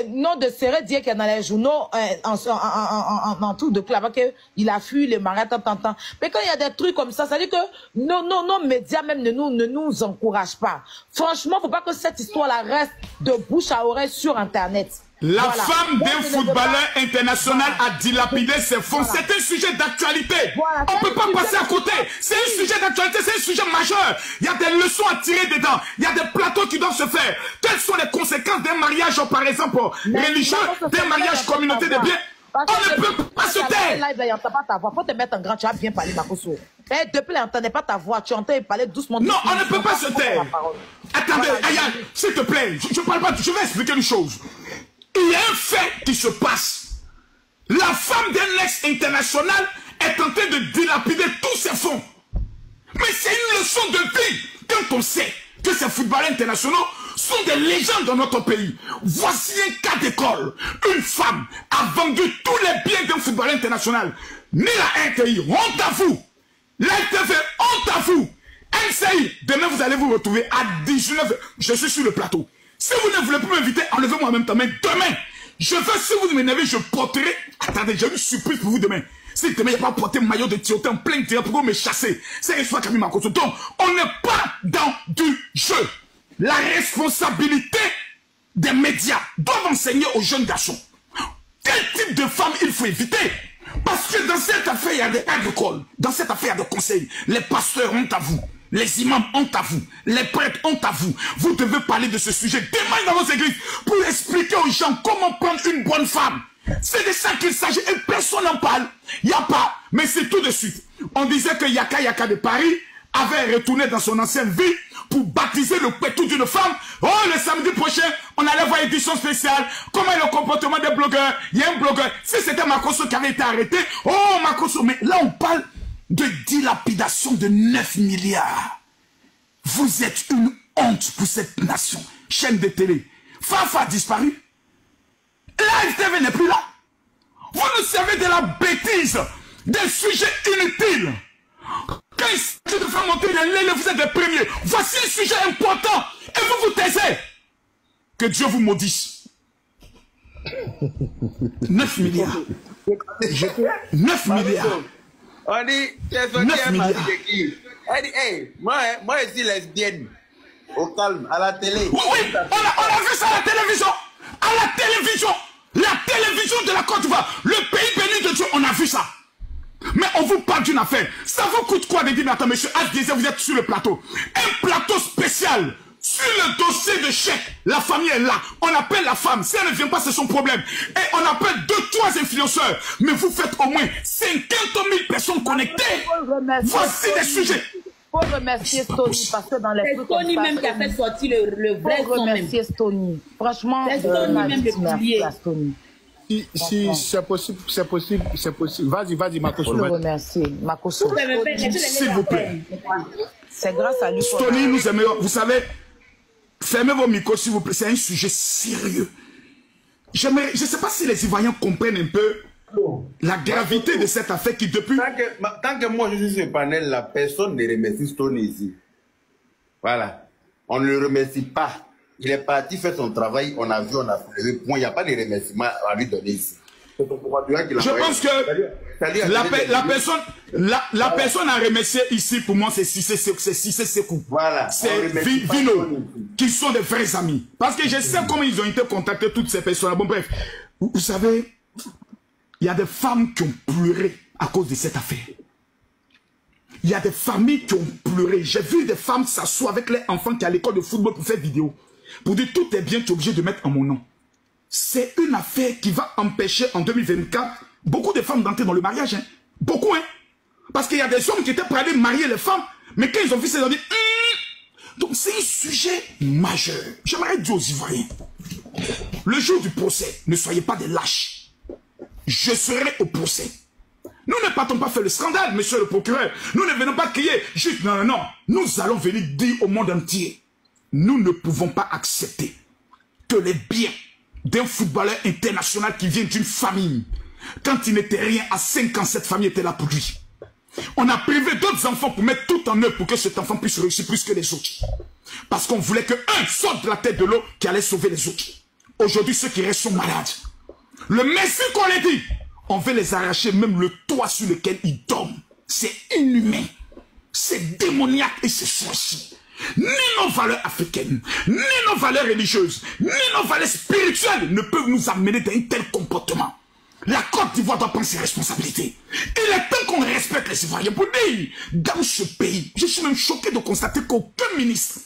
nom de Serré dire qu'il y a dans les journaux en tout de club qu'il a fui le marathon tant. Mais quand il y a des trucs comme ça, ça veut dire que nos médias même ne nous encouragent pas. Franchement, faut pas que cette histoire-là reste de bouche à oreille sur Internet. La femme d'un footballeur international a dilapidé ses fonds. C'est un sujet d'actualité. On ne peut pas passer à côté. C'est un sujet d'actualité, c'est un sujet majeur. Il y a des leçons à tirer dedans. Il y a des plateaux qui doivent se faire. Quelles sont les conséquences d'un mariage, par exemple, religieux, d'un mariage communauté de biens? On ne peut pas se taire. Il n'entend pas ta voix. Faut te mettre en grand, tu vas bien parler, Makoso. Depuis, il n'entendait pas ta voix. Tu entends parler doucement. Non, on ne peut pas se taire. Attendez, Aya, s'il te plaît, je parle pas, je vais expliquer une chose. Il y a un fait qui se passe. La femme d'un ex international est en train de dilapider tous ses fonds. Mais c'est une leçon de vie quand on sait que ces footballeurs internationaux sont des légendes dans notre pays. Voici un cas d'école. Une femme a vendu tous les biens d'un footballeur international. Ni la RTI, honte à vous. La RTV, honte à vous. NCI, demain vous allez vous retrouver à 19h. Je suis sur le plateau. Si vous ne voulez plus m'inviter, enlevez-moi en même temps. Mais demain, je veux, si vous m'énervez, je porterai... Attendez, j'ai une surprise pour vous demain. Si demain, il n'y a pas porté maillot de Tioté en plein terrain pour me chasser. C'est l'histoire Camille Makoto. Donc, on n'est pas dans du jeu. La responsabilité des médias doivent enseigner aux jeunes garçons quel type de femme il faut éviter. Parce que dans cette affaire, il y a des agricoles, dans cette affaire, il y a des conseils. Les pasteurs ont à vous, les imams ont à vous, les prêtres ont à vous. Vous devez parler de ce sujet demain dans vos églises pour expliquer aux gens comment prendre une bonne femme. C'est de ça qu'il s'agit et personne n'en parle. Il n'y a pas, mais c'est tout de suite. On disait que Yaka de Paris avait retourné dans son ancienne vie pour baptiser le pétou d'une femme. Oh, le samedi prochain, on allait voir édition spéciale. Comment est le comportement des blogueurs? Il y a un blogueur. Si c'était Makosso qui avait été arrêté, oh, Makosso. Mais là, on parle de dilapidation de 9 milliards. Vous êtes une honte pour cette nation. Chaîne de télé. Fafa a disparu. Live TV n'est plus là. Vous nous servez de la bêtise, des sujets inutiles. Quand il s'agit de faire monter les lèvres, vous êtes les premiers. Voici un sujet important. Et vous vous taisez. Que Dieu vous maudisse. 9 milliards. 9 milliards. On dit, 9 milliards. Elle dit, hey, moi je suis lesbienne. Au calme, à la télé. Oui, on a vu ça à la télévision. À la télévision. La télévision de la Côte d'Ivoire. Le pays béni de Dieu, on a vu ça. Mais on vous parle d'une affaire. Ça vous coûte quoi de dire, mais attends, monsieur Asdézé, vous êtes sur le plateau. Un plateau spécial. Sur le dossier de chèque, la famille est là. On appelle la femme. Si elle ne vient pas, c'est son problème. Et on appelle 2-3 influenceurs. Mais vous faites au moins 50 000 personnes connectées. Voici des sujets. Faut remercier Stony parce que dans les c'est Stony même qui a fait sortir le vrai son. Faut remercier Stony. Franchement, c'est Stony même le pilier. Si c'est possible, c'est possible. Vas-y, Makosso. Faut le remercier, Makosso. S'il vous plaît. C'est grâce à lui. Stony, nous aimons. Vous savez, fermez vos micros, s'il vous plaît. C'est un sujet sérieux. Je ne sais pas si les Ivoiriens comprennent un peu la gravité de cette affaire qui depuis... Tant que moi je suis sur le panel, la personne ne remercie Stony ici. Voilà. On ne le remercie pas. Il est parti faire son travail, on a vu, on a soulevé point. Il n'y a pas de remerciement à lui donner ici. Je pense que la personne à remercier ici, pour moi, c'est Cissé Sekou. Voilà. C'est Vino, qui sont des vrais amis. Parce que je sais comment ils ont été contactés, toutes ces personnes. Bon, bref, vous savez, il y a des femmes qui ont pleuré à cause de cette affaire. Il y a des familles qui ont pleuré. J'ai vu des femmes s'asseoir avec les enfants qui sont à l'école de football pour faire vidéo. Pour dire tout est bien, tu es obligé de mettre en mon nom. C'est une affaire qui va empêcher en 2024 beaucoup de femmes d'entrer dans le mariage. Hein. Beaucoup, hein. Parce qu'il y a des hommes qui étaient prêts à aller marier les femmes, mais quand ils ont vu ça, ils ont dit Donc c'est un sujet majeur. J'aimerais dire aux Ivoiriens, le jour du procès, ne soyez pas des lâches. Je serai au procès. Nous ne partons pas faire le scandale, monsieur le procureur. Nous ne venons pas crier. Juste, non, non, non. Nous allons venir dire au monde entier. Nous ne pouvons pas accepter que les biens d'un footballeur international qui vient d'une famille, quand il n'était rien, à 5 ans, cette famille était là pour lui. On a privé d'autres enfants pour mettre tout en eux pour que cet enfant puisse réussir plus que les autres. Parce qu'on voulait qu'un sorte de la tête de l'eau qui allait sauver les autres. Aujourd'hui, ceux qui restent sont malades. Le merci qu'on les dit, on veut les arracher même le toit sur lequel ils dorment. C'est inhumain. C'est démoniaque et c'est sorcier. Ni nos valeurs africaines, ni nos valeurs religieuses, ni nos valeurs spirituelles ne peuvent nous amener dans un tel comportement. La Côte d'Ivoire doit prendre ses responsabilités. Il est temps qu'on respecte les Ivoiriens. Pour dire, dans ce pays, je suis même choqué de constater qu'aucun ministre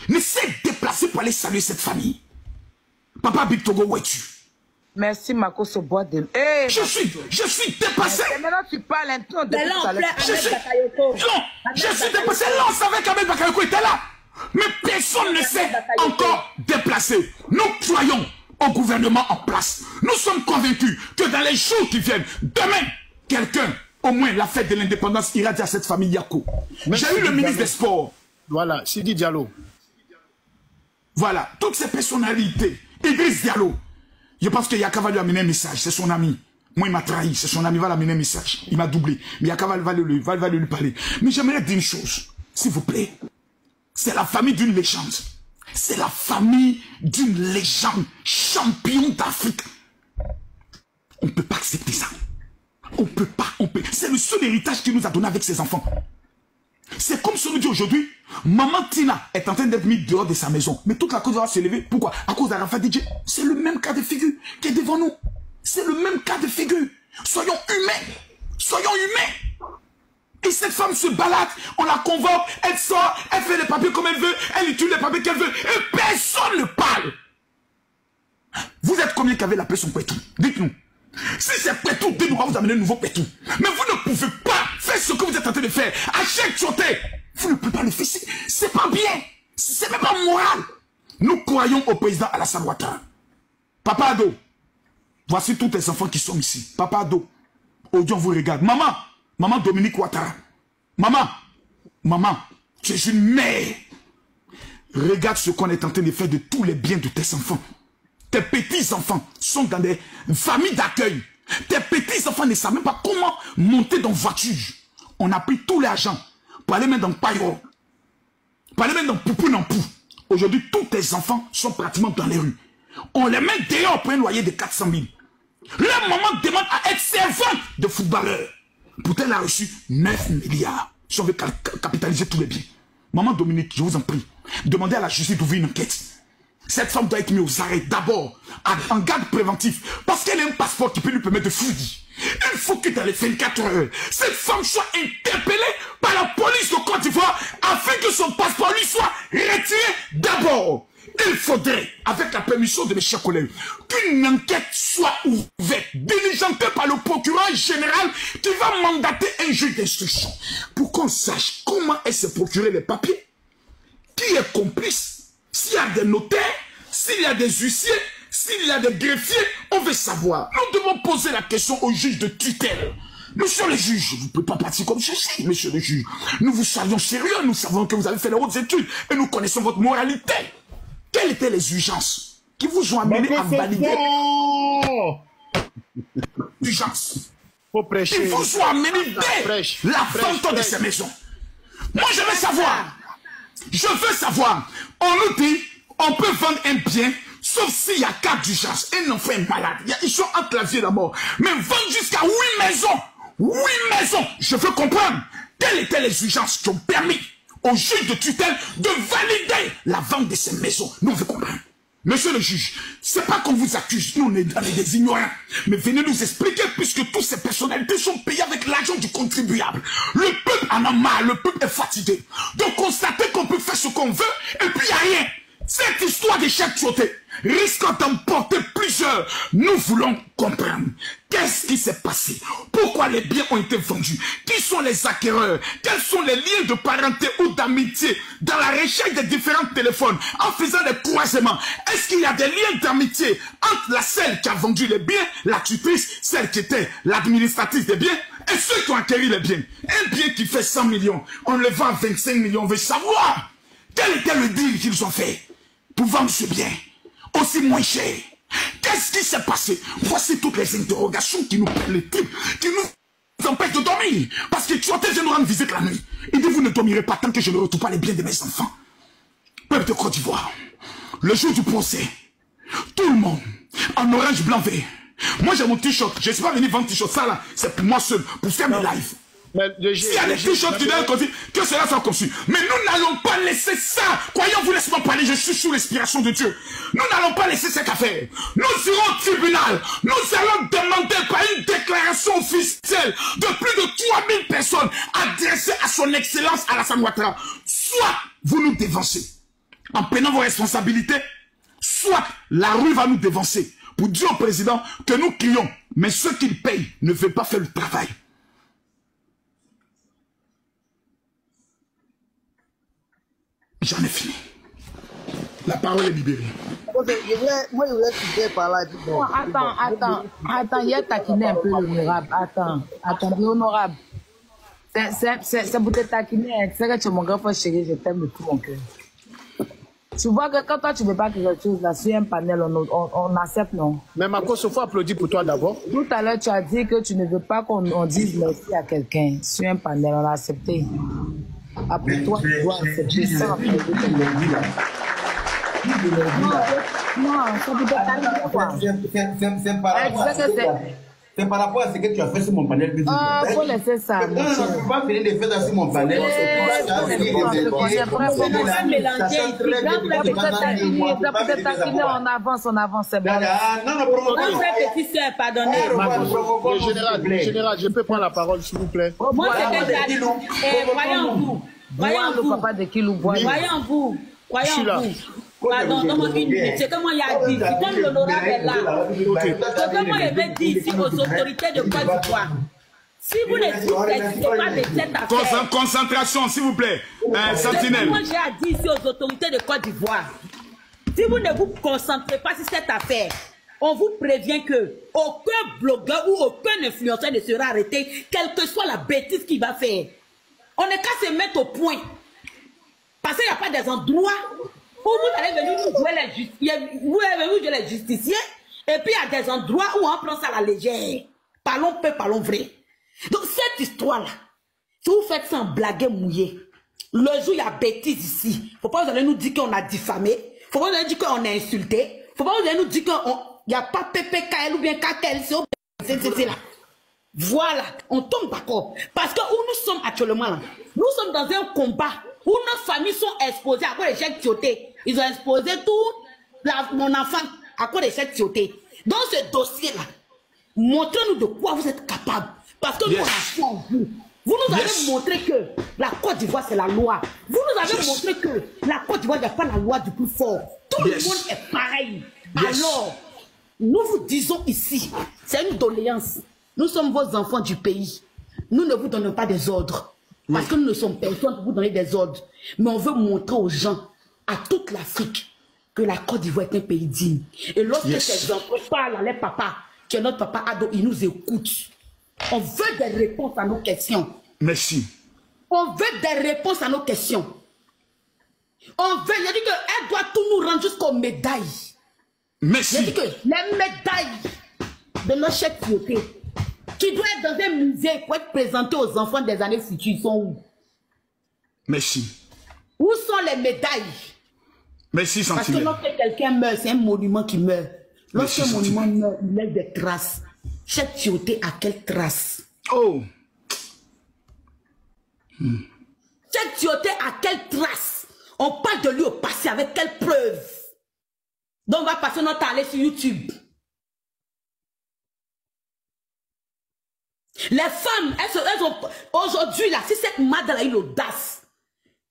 ne s'est déplacé pour aller saluer cette famille. Papa Big Togo, où es-tu? Merci Makosso Boisdel. Hey, je suis dépassé. Et maintenant tu parles un peu de je suis dépassé. Là, on savait qu'Ahmed Bakayoko était là. Mais personne ne s'est encore déplacé. Nous croyons au gouvernement en place. Nous sommes convaincus que dans les jours qui viennent, demain, quelqu'un, au moins la fête de l'indépendance, ira dire à cette famille Yako. J'ai eu le ministre des Sports. Voilà, Sidi Diallo. Voilà, toutes ces personnalités. Idriss Diallo. Je pense que Yaka va lui amener un message, c'est son ami. Moi, il m'a trahi, c'est son ami, il va lui amener un message. Il m'a doublé. Mais Yaka va lui parler. Mais j'aimerais dire une chose, s'il vous plaît. C'est la famille d'une légende. C'est la famille d'une légende, champion d'Afrique. On ne peut pas accepter ça. On peut pas, C'est le seul héritage qu'il nous a donné avec ses enfants. C'est comme si on nous dit aujourd'hui, maman Tina est en train d'être mise dehors de sa maison. Mais toute la Côte d'Ivoire va se lever. Pourquoi? À cause d'Arafat DJ. C'est le même cas de figure qui est devant nous. C'est le même cas de figure. Soyons humains. Soyons humains. Et cette femme se balade, on la convoque, elle sort, elle fait les papiers comme elle veut, elle utilise les papiers qu'elle veut, et personne ne parle. Vous êtes combien qui avez la paix son Pétou? Dites-nous. Si c'est Pétou, dites-nous, on va vous amener un nouveau Pétou. Mais vous ne pouvez pas faire ce que vous êtes en train de faire. À chaque choté, vous ne pouvez pas le faire. C'est pas bien. C'est même pas moral. Nous croyons au président Alassane Ouattara. Papa Ado, voici tous tes enfants qui sont ici. Papa Ado, aujourd'hui on vous regarde. Maman Dominique Ouattara. Maman, tu es une mère. Regarde ce qu'on est en train de faire de tous les biens de tes enfants. Tes petits-enfants sont dans des familles d'accueil. Tes petits-enfants ne savent même pas comment monter dans voiture. On a pris tout l'argent pour aller mettre dans Payo, pour aller mettre dans Poupou-Nampou. Aujourd'hui, tous tes enfants sont pratiquement dans les rues. On les met dehors pour un loyer de 400 000. Leur maman demande à être servante de footballeur. Pourtant, elle a reçu 9 milliards. Si on veut capitaliser tous les biens. Maman Dominique, je vous en prie, demandez à la justice d'ouvrir une enquête. Cette femme doit être mise aux arrêts d'abord, en garde préventif, parce qu'elle a un passeport qui peut lui permettre de fuir. Il faut que dans les 24 heures, cette femme soit interpellée par la police de Côte d'Ivoire afin que son passeport lui soit retiré d'abord. Il faudrait, avec la permission de mes chers collègues, qu'une enquête soit ouverte, diligentée par le procureur général qui va mandater un juge d'instruction pour qu'on sache comment elle s'est procuré les papiers, qui est complice. S'il y a des notaires, s'il y a des huissiers, s'il y a des greffiers, on veut savoir. Nous devons poser la question au juge de tutelle. Monsieur le juge, vous ne pouvez pas partir comme ceci, monsieur le juge. Nous vous savions sérieux, nous savons que vous avez fait les hautes études et nous connaissons votre moralité. Quelles étaient les urgences qui vous ont amené à valider l'urgence? Ils vous ont amené la vente de ces maisons. Moi, je veux savoir. Je veux savoir. On nous dit, on peut vendre un bien, sauf s'il y a cas d'urgence. Un enfant est malade. Ils sont entre la vie et la mort. Mais vendre jusqu'à 8 maisons. 8 maisons. Je veux comprendre. Quelles étaient les urgences qui ont permis au juge de tutelle de valider la vente de ces maisons? Nous, on veut comprendre. Monsieur le juge, c'est pas qu'on vous accuse, nous on est des ignorants, mais venez nous expliquer puisque toutes ces personnalités sont payées avec l'argent du contribuable. Le peuple en a marre, le peuple est fatigué. Donc constatez qu'on peut faire ce qu'on veut et puis il n'y a rien. Cette histoire de chaque côté risque d'emporter plusieurs. Nous voulons comprendre. Qu'est-ce qui s'est passé? Pourquoi les biens ont été vendus? Qui sont les acquéreurs? Quels sont les liens de parenté ou d'amitié dans la recherche des différents téléphones en faisant des croisements? Est-ce qu'il y a des liens d'amitié entre celle qui a vendu les biens, la tutrice, celle qui était l'administratrice des biens et ceux qui ont acquis les biens? Un bien qui fait 100 millions, on le vend à 25 millions, on veut savoir quel était le deal qu'ils ont fait pour vendre ce bien aussi moins cher. Qu'est-ce qui s'est passé? Voici toutes les interrogations qui nous prennent le trip, qui nous empêchent de dormir. Parce que tu as venu nous rendre visite la nuit. Il dit, vous ne dormirez pas tant que je ne retrouve pas les biens de mes enfants. Peuple de Côte d'Ivoire, le jour du procès, tout le monde, en orange, blanc, vert. Moi j'ai mon t-shirt, je ne suis pas venu vendre t-shirt, ça là, c'est pour moi seul, pour faire mes lives. S'il y a des t-shirts qui doivent conduire, que cela soit conçu. Mais nous n'allons pas laisser ça. Croyons-vous, laissez-moi parler, je suis sous l'inspiration de Dieu. Nous n'allons pas laisser cette affaire. Nous irons au tribunal. Nous allons demander par une déclaration officielle de plus de 3000 personnes adressées à son excellence Alassane Ouattara. Soit vous nous dévancez en prenant vos responsabilités, soit la rue va nous dévancer pour dire au président que nous crions, mais ceux qui payent ne veulent pas faire le travail. J'en ai fini. La parole est libérée. Moi, je voulais citer par là. Attends, il y a taquiné un peu l'honorable. Attends, l'honorable. C'est pour te taquiner. C'est que tu es mon grand frère chéri, je t'aime de tout mon cœur. Tu vois que quand toi tu ne veux pas quelque chose, là, sur un panel, on accepte, non? Mais Marco, il faut applaudir pour toi d'abord. Tout à l'heure, tu as dit que tu ne veux pas qu'on dise merci à quelqu'un. Sur un panel, on a accepté. Après toi, tu dois accepter ça. Non, ça peut être quoi? C'est par rapport à ce que tu as fait sur mon panel musique. Ah, faut laisser ça. Non, je ne peux pas venir de faire ça sur mon panel. On avance, c'est bon. Petite soeur, pardonnez. Le général, je peux prendre la parole, s'il vous plaît. Moi, c'est voyons vous. Voyons vous. Voyons vous. Pardon, donne-moi une minute. C'est comme il a dit. Comme l'honorable est là. C'est comme il avait dit ici aux autorités de Côte d'Ivoire. Si vous ne dites pas de cette affaire. Concentration, s'il vous plaît. Sentinelle. Moi, j'ai dit ici aux autorités de Côte d'Ivoire. Si vous ne vous concentrez pas sur cette affaire, on vous prévient que aucun blogueur ou aucun influenceur ne sera arrêté, quelle que soit la bêtise qu'il va faire. On n'est qu'à se mettre au point. Parce qu'il n'y a pas des endroits où vous allez venir nous jouer les justiciers, et puis il y a des endroits où on prend ça à la légère. Parlons peu, parlons vrai. Donc cette histoire-là, si vous faites ça en blague mouillé, le jour il y a bêtise ici, il ne faut pas vous allez nous dire qu'on a diffamé, il ne faut pas vous allez dire qu'on a insulté, il ne faut pas vous allez nous dire qu'il n'y a pas PPKL ou bien KKL, c'est là. Voilà, on tombe d'accord. Parce que où nous sommes actuellement là, nous sommes dans un combat où nos familles sont exposées à cause des chèques tiotés. Ils ont exposé tout mon enfant à cause des chèques tiotés. Dans ce dossier-là, montrez-nous de quoi vous êtes capables. Parce que nous, on a foi en vous. Vous nous avez montré que la Côte d'Ivoire, c'est la loi. Vous nous avez montré que la Côte d'Ivoire n'est pas la loi du plus fort. Tout le monde est pareil. Alors, nous vous disons ici, c'est une doléance. Nous sommes vos enfants du pays. Nous ne vous donnons pas des ordres. Parce que nous ne sommes personne pour vous donner des ordres. Mais on veut montrer aux gens, à toute l'Afrique, que la Côte d'Ivoire est un pays digne. Et lorsque ces enfants parlent à leur papa, qui est notre papa ado, ils nous écoutent. On veut des réponses à nos questions. Merci. On veut des réponses à nos questions. On veut, il a dit qu'elle doit tout nous rendre jusqu'aux médailles. Merci. Il a dit que les médailles de nos chefs fiotés, qui doivent être dans un musée pour être présentés aux enfants des années futures, ils sont où? Merci. Où sont les médailles? Merci, Sentinelle. Parce que lorsque quelqu'un meurt, c'est un monument qui meurt. Lorsqu'un monument meurt, il laisse des traces. Chef fioté a quelle trace? Oh! Chef fioté a quelle trace? On parle de lui au passé avec quelle preuve? Donc on va passer notre temps à aller sur YouTube. Les femmes, elles ont aujourd'hui là, si cette madame a eu l'audace,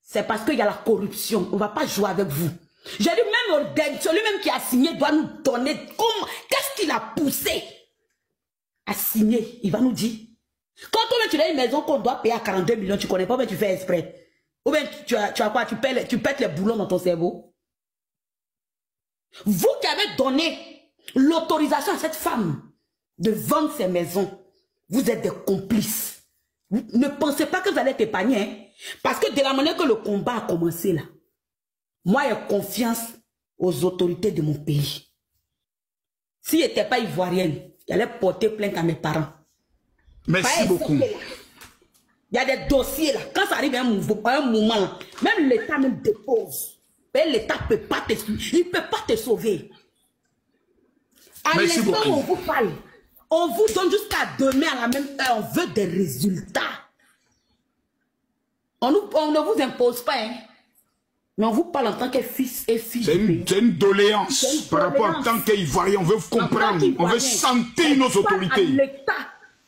c'est parce qu'il y a la corruption. On ne va pas jouer avec vous. J'ai dit même celui-même qui a signé doit nous donner comment, qu'est-ce qu'il a poussé à signer. Il va nous dire. Quand tu as une maison qu'on doit payer à 42 millions, tu ne connais pas, mais tu fais exprès. Ou bien tu as quoi, tu pètes les boulons dans ton cerveau. Vous qui avez donné l'autorisation à cette femme de vendre ses maisons, vous êtes des complices. Vous ne pensez pas que vous allez être épargnés. Hein? Parce que de la manière que le combat a commencé là, moi j'ai confiance aux autorités de mon pays. S'il n'était pas ivoirienne, j'allais porter plainte à mes parents. Merci beaucoup. Il y a des dossiers là. Quand ça arrive à un moment là, même l'État même dépose. L'État ne peut pas te sauver. Il ne peut pas te sauver. À l'instant où on vous parle, on vous donne jusqu'à demain à la même heure. On veut des résultats. On ne vous impose pas, hein. Mais on vous parle en tant que fils et fille. C'est une doléance par rapport en tant qu'Ivoirien. On veut vous comprendre. On veut sentir nos autorités.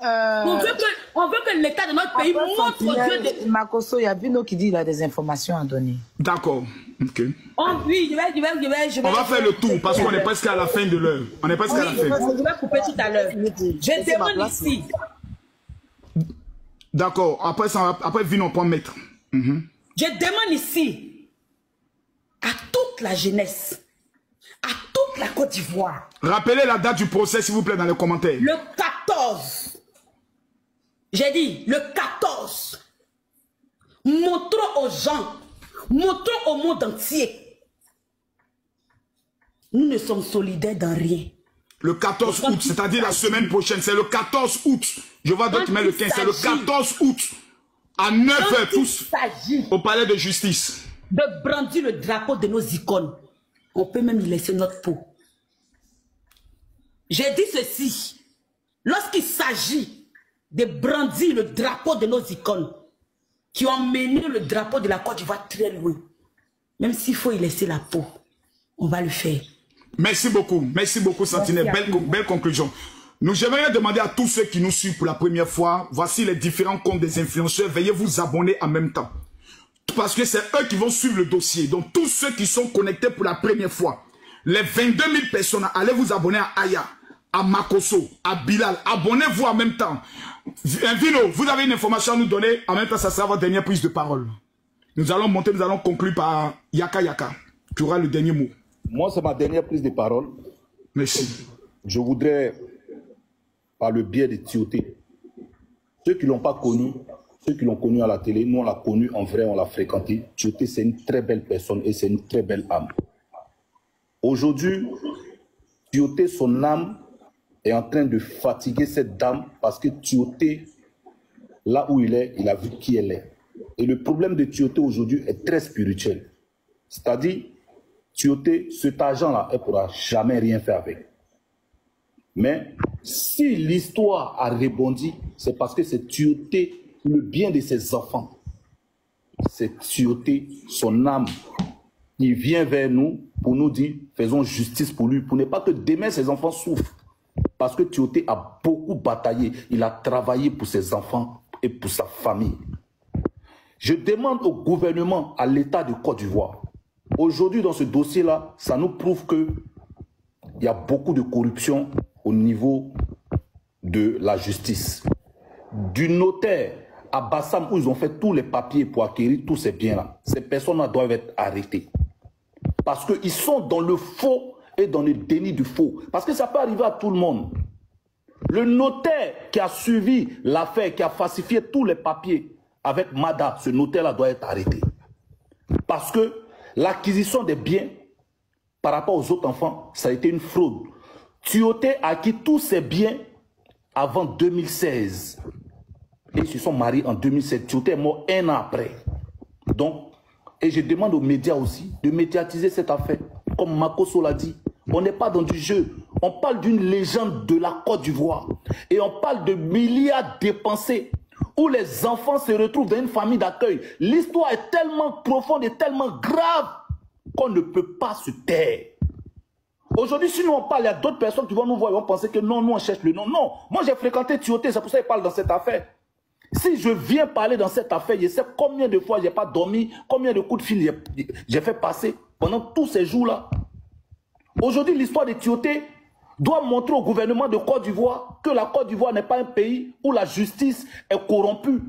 On veut que l'État de notre pays montre aux yeux de... Makoso, il y a Vino qui dit qu'il a des informations à donner. D'accord. Ok. Oui, je vais. On va faire le tour parce qu'on est presque à la fin de l'heure. On est presque à la fin. Je vais couper tout à l'heure. Je demande ici. D'accord. Après Vino, on peut mettre. Je demande ici à toute la jeunesse, à toute la Côte d'Ivoire. Rappelez la date du procès, s'il vous plaît, dans les commentaires. Le 14. J'ai dit, le 14. Montrons aux gens, montrons au monde entier. Nous ne sommes solidaires dans rien. Le 14 août, c'est-à-dire la semaine prochaine, c'est le 14 août. Je vois d'autres mettre le 15, c'est le 14 août. À 9h tous, au palais de justice. De brandir le drapeau de nos icônes. On peut même y laisser notre peau. J'ai dit ceci. lorsqu'il s'agit de brandir le drapeau de nos icônes, qui ont mené le drapeau de la Côte d'Ivoire très loin, même s'il faut y laisser la peau, on va le faire. Merci beaucoup, Sentinelle. Belle conclusion. Nous j'aimerais demander à tous ceux qui nous suivent pour la première fois, voici les différents comptes des influenceurs, veuillez vous abonner en même temps. Parce que c'est eux qui vont suivre le dossier. Donc tous ceux qui sont connectés pour la première fois, les 22 000 personnes, allez vous abonner à Aya, à Makoso, à Bilal, abonnez-vous en même temps. Vino, vous avez une information à nous donner, en même temps ça sera votre dernière prise de parole. Nous allons monter, nous allons conclure par Yaka Yaka. Tu auras le dernier mot. Moi, c'est ma dernière prise de parole. Merci. Je voudrais, par le biais de Tioté, ceux qui ne l'ont pas connu, ceux qui l'ont connu à la télé, nous on l'a connu en vrai, on l'a fréquenté. Tioté, c'est une très belle personne et c'est une très belle âme. Aujourd'hui, Tioté, son âme est en train de fatiguer cette dame parce que Tioté, là où il est, il a vu qui elle est. Et le problème de Tioté aujourd'hui est très spirituel. C'est-à-dire, Tioté, cet argent-là, elle ne pourra jamais rien faire avec. Mais si l'histoire a rebondi, c'est parce que c'est Tioté, le bien de ses enfants. C'est Tioté, son âme, qui vient vers nous pour nous dire, faisons justice pour lui, pour ne pas que demain ses enfants souffrent. Parce que Tioté a beaucoup bataillé, il a travaillé pour ses enfants et pour sa famille. Je demande au gouvernement, à l'État de Côte d'Ivoire, aujourd'hui dans ce dossier-là, ça nous prouve qu'il y a beaucoup de corruption au niveau de la justice. Du notaire à Bassam, où ils ont fait tous les papiers pour acquérir tous ces biens-là, ces personnes-là doivent être arrêtées. Parce qu'ils sont dans le faux et dans le déni du faux. Parce que ça peut arriver à tout le monde. Le notaire qui a suivi l'affaire, qui a falsifié tous les papiers avec Mada, ce notaire-là doit être arrêté. Parce que l'acquisition des biens par rapport aux autres enfants, ça a été une fraude. Tioté a acquis tous ses biens avant 2016. Et ils se sont mariés en 2007. Tioté est mort un an après. Donc, et je demande aux médias aussi de médiatiser cette affaire. Comme Makoso l'a dit, on n'est pas dans du jeu. On parle d'une légende de la Côte d'Ivoire. Et on parle de milliards dépensés où les enfants se retrouvent dans une famille d'accueil. L'histoire est tellement profonde et tellement grave qu'on ne peut pas se taire. Aujourd'hui, si nous on parle, il y a d'autres personnes qui vont nous voir et vont penser que non, nous on cherche le nom. Non, moi j'ai fréquenté Tioté, c'est pour ça qu'il parle dans cette affaire. Si je viens parler dans cette affaire, je sais combien de fois j'ai pas dormi, combien de coups de fil j'ai fait passer pendant tous ces jours-là. Aujourd'hui, l'histoire de Tioté doit montrer au gouvernement de Côte d'Ivoire que la Côte d'Ivoire n'est pas un pays où la justice est corrompue.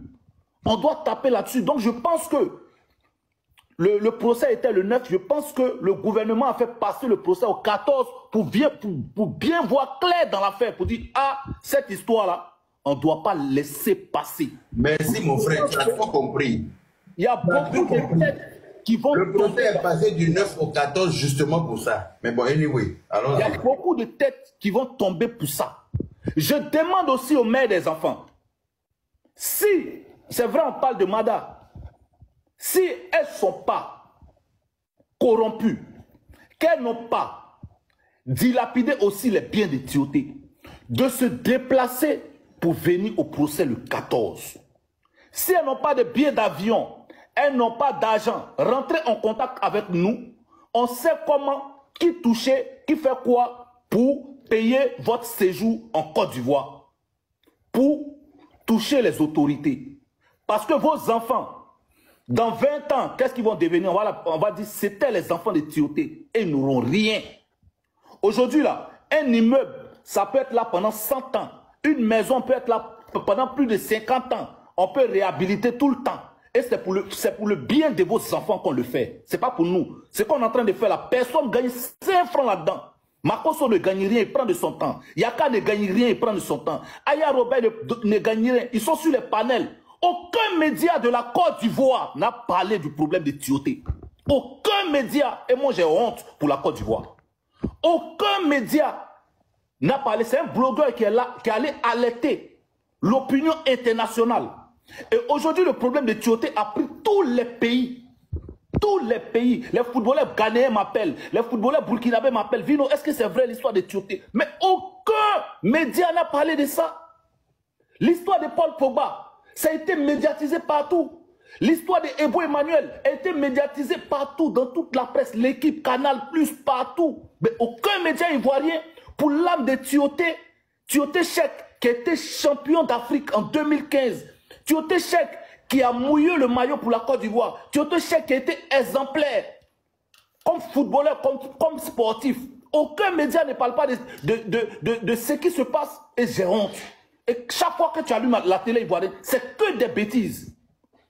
On doit taper là-dessus. Donc je pense que le procès était le 9. Je pense que le gouvernement a fait passer le procès au 14 pour bien voir clair dans l'affaire, pour dire, ah, cette histoire-là, on ne doit pas laisser passer. Merci mon frère, tu as pas compris. Il y a beaucoup de têtes qui vont... Le procès est passé du 9 au 14 justement pour ça. Mais bon, anyway, allons-y. Il y a beaucoup de têtes qui vont tomber pour ça. Je demande aussi aux mères des enfants, si, c'est vrai on parle de Mada, si elles ne sont pas corrompues, qu'elles n'ont pas dilapidé aussi les biens de Tioté, de se déplacer pour venir au procès le 14. Si elles n'ont pas de billets d'avion, elles n'ont pas d'argent, rentrez en contact avec nous. On sait comment, qui toucher, qui fait quoi pour payer votre séjour en Côte d'Ivoire. Pour toucher les autorités. Parce que vos enfants, dans 20 ans, qu'est-ce qu'ils vont devenir? On va dire, c'était les enfants de Tioté et ils n'auront rien. Aujourd'hui, là, un immeuble, ça peut être là pendant 100 ans. Une maison peut être là pendant plus de 50 ans. On peut réhabiliter tout le temps. Et c'est pour le bien de vos enfants qu'on le fait. Ce n'est pas pour nous. Ce qu'on est en train de faire là, personne ne gagne 5 francs là-dedans. Makoso ne gagne rien, il prend de son temps. Yaka ne gagne rien, il prend de son temps. Aya Robert ne gagne rien. Ils sont sur les panels. Aucun média de la Côte d'Ivoire n'a parlé du problème de Tioté. Aucun média. Et moi j'ai honte pour la Côte d'Ivoire. Aucun média n'a parlé. C'est un blogueur qui est là, qui est allé alerter l'opinion internationale. Et aujourd'hui, le problème de Tioté a pris tous les pays. Tous les pays. Les footballeurs ghanéens m'appellent. Les footballeurs burkinabés m'appellent. Vino, est-ce que c'est vrai l'histoire de Tioté? Mais aucun Média n'a parlé de ça. L'histoire de Paul Pogba, ça a été médiatisé partout. L'histoire de Ebo Emmanuel a été médiatisée partout, dans toute la presse, l'équipe, Canal+, partout. Mais aucun média ivoirien pour l'âme de Tioté. Tioté Cheick, qui était champion d'Afrique en 2015. Tioté Cheick, qui a mouillé le maillot pour la Côte d'Ivoire. Tioté Cheick, qui était exemplaire. Comme footballeur, comme sportif. Aucun média ne parle pas de ce qui se passe et j'ai honte. Et chaque fois que tu allumes la télé ivoirienne, c'est que des bêtises.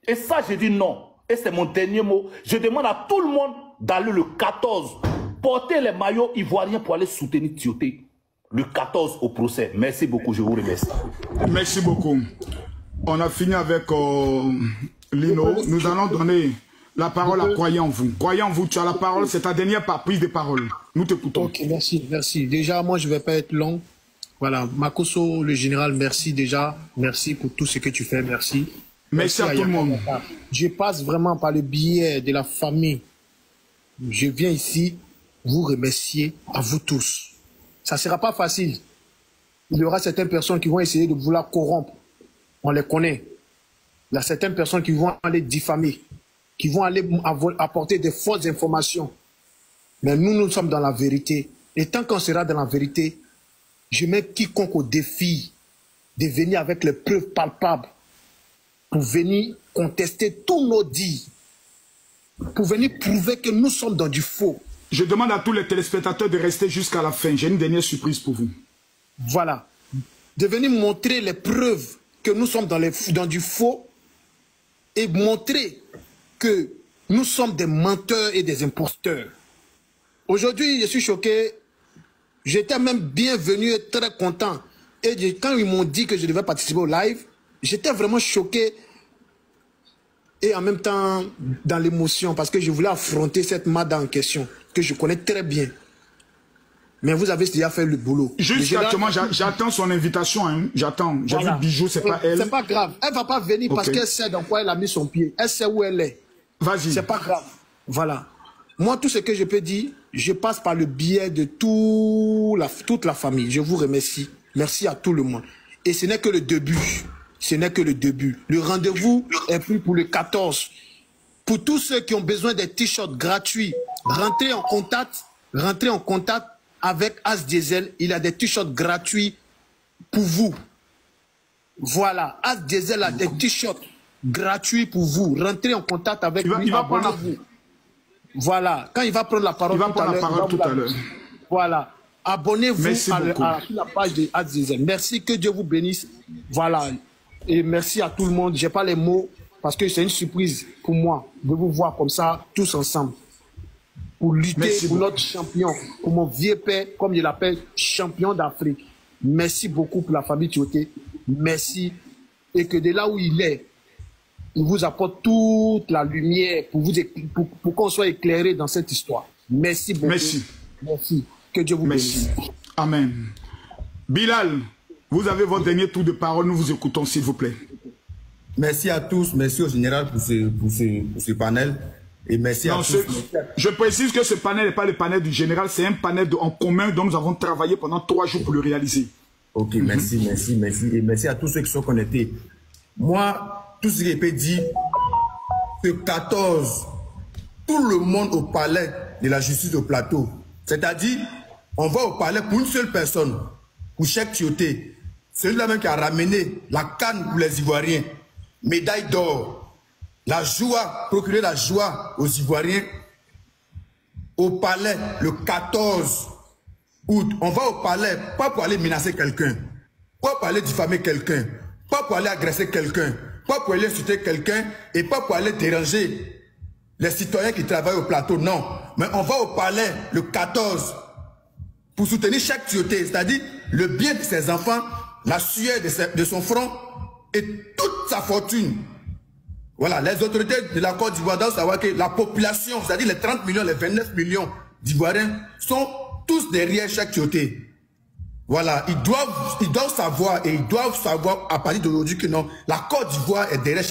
Et ça, j'ai dit non. Et c'est mon dernier mot. Je demande à tout le monde d'aller le 14, porter les maillots ivoiriens pour aller soutenir Tioté. Le 14 au procès. Merci beaucoup, je vous remercie. Merci beaucoup. On a fini avec Lino. Nous allons donner la parole à Croyez en vous. Croyez en vous, tu as la parole, c'est ta dernière prise de parole. Nous t'écoutons. Ok, merci, merci. Déjà, moi, je ne vais pas être long. Voilà, Makosso, le général, merci déjà. Merci pour tout ce que tu fais, merci. Merci à tout le monde. Je passe vraiment par le biais de la famille. Je viens ici vous remercier à vous tous. Ça ne sera pas facile. Il y aura certaines personnes qui vont essayer de vouloir corrompre. On les connaît. Il y a certaines personnes qui vont aller diffamer, qui vont aller apporter des fausses informations. Mais nous, nous sommes dans la vérité. Et tant qu'on sera dans la vérité, je mets quiconque au défi de venir avec les preuves palpables pour venir contester tous nos dits, pour venir prouver que nous sommes dans du faux. Je demande à tous les téléspectateurs de rester jusqu'à la fin. J'ai une dernière surprise pour vous. Voilà. De venir montrer les preuves que nous sommes dans du faux et montrer que nous sommes des menteurs et des imposteurs. Aujourd'hui, je suis choqué. J'étais même bienvenu et très content. Et quand ils m'ont dit que je devais participer au live, j'étais vraiment choqué et en même temps dans l'émotion parce que je voulais affronter cette madame en question que je connais très bien. Mais vous avez déjà fait le boulot. Justement, j'attends son invitation. Hein. J'attends. J'ai vu Bijou, c'est pas elle. C'est pas grave. Elle va pas venir parce qu'elle sait dans quoi elle a mis son pied. Elle sait où elle est. Vas-y. C'est pas grave. Voilà. Moi, tout ce que je peux dire, je passe par le biais de toute la famille. Je vous remercie. Merci à tout le monde. Et ce n'est que le début. Ce n'est que le début. Le rendez-vous est pris pour le 14. Pour tous ceux qui ont besoin des t-shirts gratuits, rentrez en contact avec As Diesel. Il a des t-shirts gratuits pour vous. Voilà. As Diesel a des t-shirts gratuits pour vous. Rentrez en contact avec lui. Il va prendre Voilà. Quand il va prendre la parole tout à l'heure. Voilà. Abonnez-vous à la page de As Diesel. Merci, que Dieu vous bénisse. Voilà. Et merci à tout le monde. Je n'ai pas les mots parce que c'est une surprise pour moi de vous voir comme ça, tous ensemble. Pour lutter pour notre champion, pour mon vieux père, comme je l'appelle, champion d'Afrique. Merci beaucoup pour la famille Tioté. Merci. Et que de là où il est, il vous apporte toute la lumière pour qu'on soit éclairé dans cette histoire. Merci beaucoup. Merci. Merci. Que Dieu vous bénisse. Amen. Bilal, vous avez votre dernier tour de parole. Nous vous écoutons, s'il vous plaît. Merci à tous. Merci au général pour ce panel. Et merci à tous. Je précise que ce panel n'est pas le panel du général. C'est un panel en commun dont nous avons travaillé pendant 3 jours pour le réaliser. Ok, merci. Et merci à tous ceux qui sont connectés. Moi, tout ce qui est dit, ce 14, tout le monde au palais de la justice au plateau. C'est-à-dire, on va au palais pour une seule personne, pour Cheick Tioté. Celui-là même qui a ramené la canne pour les Ivoiriens, médaille d'or. La joie, procurer la joie aux Ivoiriens au palais le 14 août. On va au palais, pas pour aller menacer quelqu'un, pas pour aller diffamer quelqu'un, pas pour aller agresser quelqu'un, pas pour aller insulter quelqu'un et pas pour aller déranger les citoyens qui travaillent au plateau, non. Mais on va au palais le 14 pour soutenir Cheick Tioté, c'est-à-dire le bien de ses enfants, la sueur de son front et toute sa fortune. Voilà, les autorités de la Côte d'Ivoire doivent savoir que la population, c'est-à-dire les 30 millions, les 29 millions d'Ivoiriens, sont tous derrière Cheick Tioté. Voilà, ils doivent savoir et ils doivent savoir à partir d'aujourd'hui que non, la Côte d'Ivoire est derrière